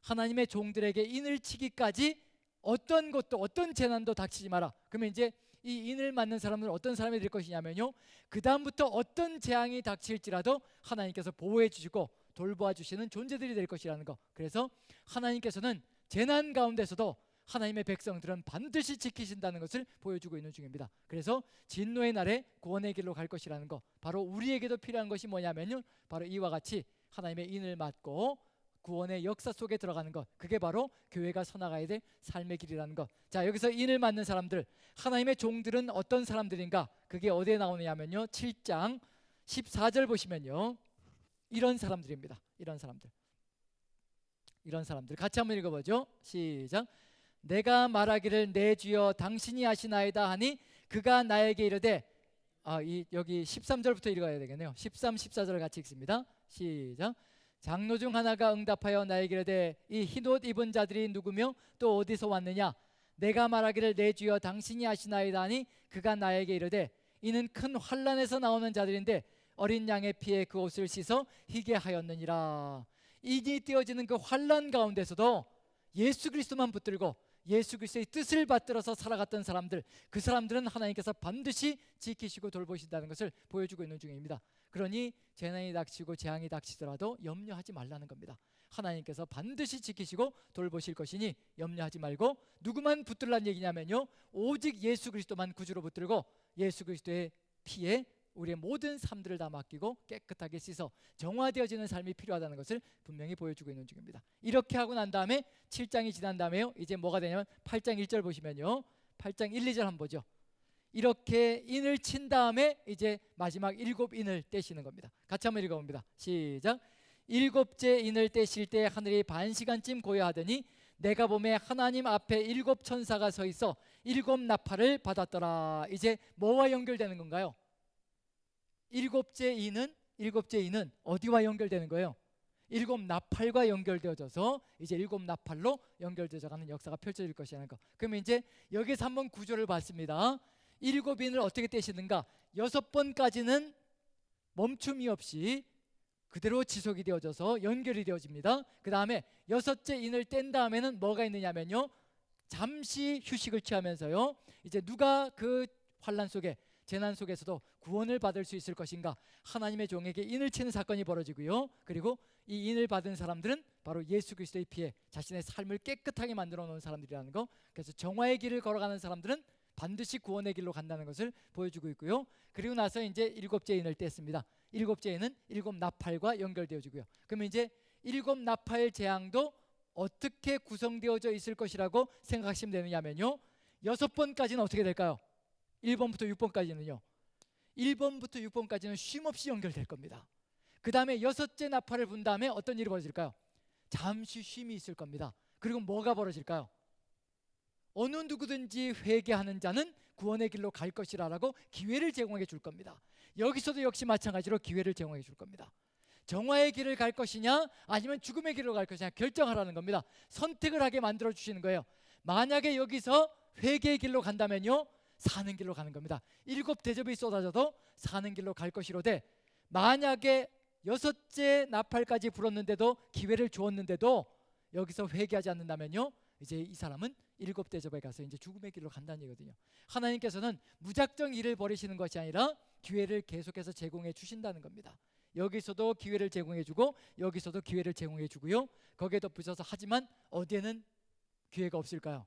하나님의 종들에게 인을 치기까지 어떤 것도 어떤 재난도 닥치지 마라. 그러면 이제 이 인을 맞는 사람은 어떤 사람이 될 것이냐면요, 그 다음부터 어떤 재앙이 닥칠지라도 하나님께서 보호해 주시고 돌보아 주시는 존재들이 될 것이라는 거. 그래서 하나님께서는 재난 가운데서도 하나님의 백성들은 반드시 지키신다는 것을 보여주고 있는 중입니다. 그래서 진노의 날에 구원의 길로 갈 것이라는 거, 바로 우리에게도 필요한 것이 뭐냐면요, 바로 이와 같이 하나님의 인을 맞고 구원의 역사 속에 들어가는 것, 그게 바로 교회가 서나가야 될 삶의 길이라는 것. 자, 여기서 인을 맞는 사람들, 하나님의 종들은 어떤 사람들인가? 그게 어디에 나오느냐면요, 7장 14절 보시면요, 이런 사람들입니다. 이런 사람들 같이 한번 읽어보죠. 시작. 내가 말하기를 내 주여 당신이 하시나이다 하니 그가 나에게 이르되, 여기 13절부터 읽어야 되겠네요. 13, 14절 같이 읽습니다. 시작. 장로 중 하나가 응답하여 나에게 이르되 이 흰옷 입은 자들이 누구며 또 어디서 왔느냐? 내가 말하기를 내 주여 당신이 하시나이다 하니 그가 나에게 이르되 이는 큰 환난에서 나오는 자들인데 어린 양의 피에 그 옷을 씻어 희게 하였느니라. 인이 띄어지는 그 환난 가운데서도 예수 그리스도만 붙들고 예수 그리스도의 뜻을 받들어서 살아갔던 사람들, 그 사람들은 하나님께서 반드시 지키시고 돌보신다는 것을 보여주고 있는 중입니다. 그러니 재난이 닥치고 재앙이 닥치더라도 염려하지 말라는 겁니다. 하나님께서 반드시 지키시고 돌보실 것이니 염려하지 말고, 누구만 붙들란 얘기냐면요, 오직 예수 그리스도만 구주로 붙들고 예수 그리스도의 피에 우리의 모든 삶들을 다 맡기고 깨끗하게 씻어 정화되어지는 삶이 필요하다는 것을 분명히 보여주고 있는 중입니다. 이렇게 하고 난 다음에 7장이 지난 다음에요, 이제 뭐가 되냐면 8장 1절 보시면요, 8장 1, 2절 한번 보죠. 이렇게 인을 친 다음에 이제 마지막 7인을 떼시는 겁니다. 같이 한번 읽어봅니다. 시작. 일곱째 인을 떼실 때 하늘이 반시간쯤 고요하더니 내가 보매 하나님 앞에 7천사가 서 있어 7나팔을 받았더라. 이제 뭐와 연결되는 건가요? 일곱째 인은 어디와 연결되는 거예요? 7나팔과 연결되어져서 이제 7나팔로 연결되어져 가는 역사가 펼쳐질 것이라는 거. 그러면 이제 여기서 한번 구조를 봤습니다. 7인을 어떻게 떼시는가? 6번까지는 멈춤이 없이 그대로 지속이 되어져서 연결이 되어집니다. 그 다음에 6째 인을 뗀 다음에는 뭐가 있느냐면요, 잠시 휴식을 취하면서요, 이제 누가 그 환난 속에, 재난 속에서도 구원을 받을 수 있을 것인가, 하나님의 종에게 인을 치는 사건이 벌어지고요, 그리고 이 인을 받은 사람들은 바로 예수 그리스도의 피에 자신의 삶을 깨끗하게 만들어 놓은 사람들이라는 거. 그래서 정화의 길을 걸어가는 사람들은 반드시 구원의 길로 간다는 것을 보여주고 있고요. 그리고 나서 이제 7째 인을 뗐습니다. 7째 인은 7나팔과 연결되어지고요. 그러면 이제 7나팔 재앙도 어떻게 구성되어져 있을 것이라고 생각하시면 되느냐면요, 6번까지는 어떻게 될까요? 1번부터 6번까지는요, 1번부터 6번까지는 쉼없이 연결될 겁니다. 그 다음에 6째 나팔을 분 다음에 어떤 일이 벌어질까요? 잠시 쉼이 있을 겁니다. 그리고 뭐가 벌어질까요? 어느 누구든지 회개하는 자는 구원의 길로 갈 것이라고 기회를 제공해 줄 겁니다. 여기서도 역시 마찬가지로 기회를 제공해 줄 겁니다. 정화의 길을 갈 것이냐 아니면 죽음의 길로 갈 것이냐 결정하라는 겁니다. 선택을 하게 만들어 주시는 거예요. 만약에 여기서 회개의 길로 간다면요, 사는 길로 가는 겁니다. 7대접이 쏟아져도 사는 길로 갈 것이로되, 만약에 6째 나팔까지 불었는데도, 기회를 주었는데도 여기서 회개하지 않는다면요, 이제 이 사람은 7대접에 가서 이제 죽음의 길로 간다는 얘기거든요. 하나님께서는 무작정 일을 벌이시는 것이 아니라 기회를 계속해서 제공해 주신다는 겁니다. 여기서도 기회를 제공해 주고 여기서도 기회를 제공해 주고요, 거기에 덧붙여서 하지만 어디에는 기회가 없을까요?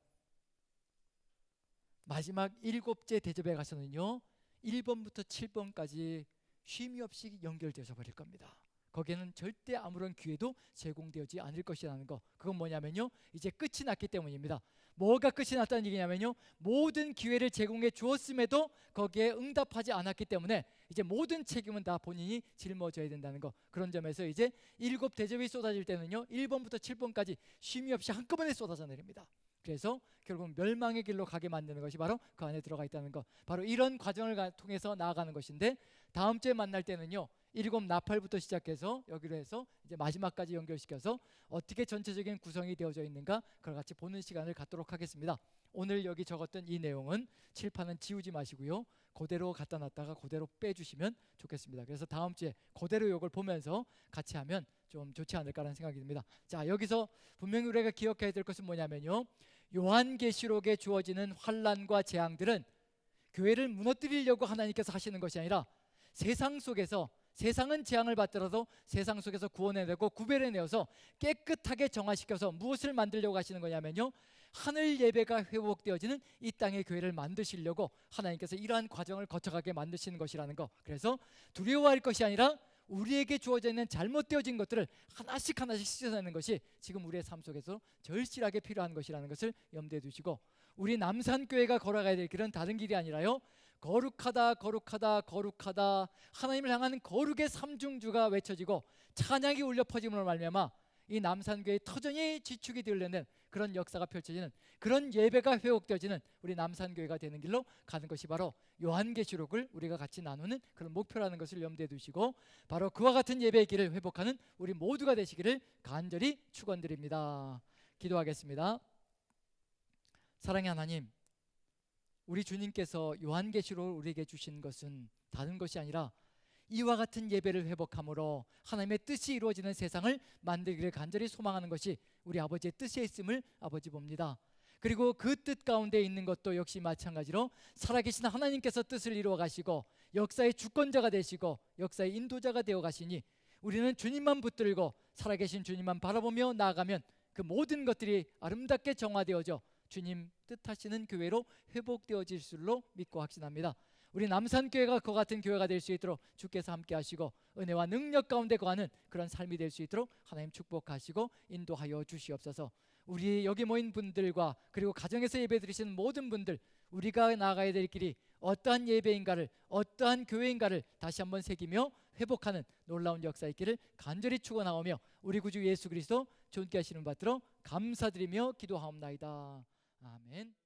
마지막 7째 대접에 가서는요, 1번부터 7번까지 쉼이 없이 연결되어져 버릴 겁니다. 거기에는 절대 아무런 기회도 제공되지 않을 것이라는 거. 그건 뭐냐면요, 이제 끝이 났기 때문입니다. 뭐가 끝이 났다는 얘기냐면요, 모든 기회를 제공해 주었음에도 거기에 응답하지 않았기 때문에 이제 모든 책임은 다 본인이 짊어져야 된다는 거. 그런 점에서 이제 7대접이 쏟아질 때는요, 1번부터 7번까지 쉼이 없이 한꺼번에 쏟아져 내립니다. 그래서 결국 멸망의 길로 가게 만드는 것이 바로 그 안에 들어가 있다는 것. 바로 이런 과정을 통해서 나아가는 것인데, 다음 주에 만날 때는요, 7나팔부터 시작해서 여기로 해서 이제 마지막까지 연결시켜서 어떻게 전체적인 구성이 되어져 있는가, 그걸 같이 보는 시간을 갖도록 하겠습니다. 오늘 여기 적었던 이 내용은 칠판은 지우지 마시고요, 그대로 갖다 놨다가 그대로 빼주시면 좋겠습니다. 그래서 다음 주에 그대로 이걸 보면서 같이 하면 좀 좋지 않을까라는 생각이 듭니다. 자, 여기서 분명히 우리가 기억해야 될 것은 뭐냐면요, 요한계시록에 주어지는 환난과 재앙들은 교회를 무너뜨리려고 하나님께서 하시는 것이 아니라 세상 속에서, 세상은 재앙을 받더라도 세상 속에서 구원해내고 구별해내어서 깨끗하게 정화시켜서 무엇을 만들려고 하시는 거냐면요, 하늘 예배가 회복되어지는 이 땅의 교회를 만드시려고 하나님께서 이러한 과정을 거쳐가게 만드시는 것이라는 거. 그래서 두려워할 것이 아니라 우리에게 주어져 있는 잘못되어진 것들을 하나씩 하나씩 씻어내는 것이 지금 우리의 삶 속에서 절실하게 필요한 것이라는 것을 염두에 두시고, 우리 남산교회가 걸어가야 될 길은 다른 길이 아니라요, 거룩하다 거룩하다 거룩하다, 하나님을 향하는 거룩의 삼중주가 외쳐지고 찬양이 울려 퍼짐으로 말미암아 이 남산교회의 터전이 지축이 되려는 그런 역사가 펼쳐지는, 그런 예배가 회복되어지는 우리 남산교회가 되는 길로 가는 것이 바로 요한계시록을 우리가 같이 나누는 그런 목표라는 것을 염두에 두시고, 바로 그와 같은 예배의 길을 회복하는 우리 모두가 되시기를 간절히 축원드립니다. 기도하겠습니다. 사랑의 하나님, 우리 주님께서 요한계시록을 우리에게 주신 것은 다른 것이 아니라 이와 같은 예배를 회복함으로 하나님의 뜻이 이루어지는 세상을 만들기를 간절히 소망하는 것이 우리 아버지의 뜻에 있음을 아버지 봅니다. 그리고 그 뜻 가운데 있는 것도 역시 마찬가지로 살아계신 하나님께서 뜻을 이루어 가시고 역사의 주권자가 되시고 역사의 인도자가 되어 가시니, 우리는 주님만 붙들고 살아계신 주님만 바라보며 나아가면 그 모든 것들이 아름답게 정화되어져 주님 뜻하시는 교회로 회복되어질 줄로 믿고 확신합니다. 우리 남산교회가 그와 같은 교회가 될 수 있도록 주께서 함께 하시고 은혜와 능력 가운데 거하는 그런 삶이 될 수 있도록 하나님 축복하시고 인도하여 주시옵소서. 우리 여기 모인 분들과 그리고 가정에서 예배 드리시는 모든 분들, 우리가 나가야 될 길이 어떠한 예배인가를, 어떠한 교회인가를 다시 한번 새기며 회복하는 놀라운 역사 있기를 간절히 축원하오며 우리 구주 예수 그리스도 존귀하시는 받들어 감사드리며 기도하옵나이다. 아멘.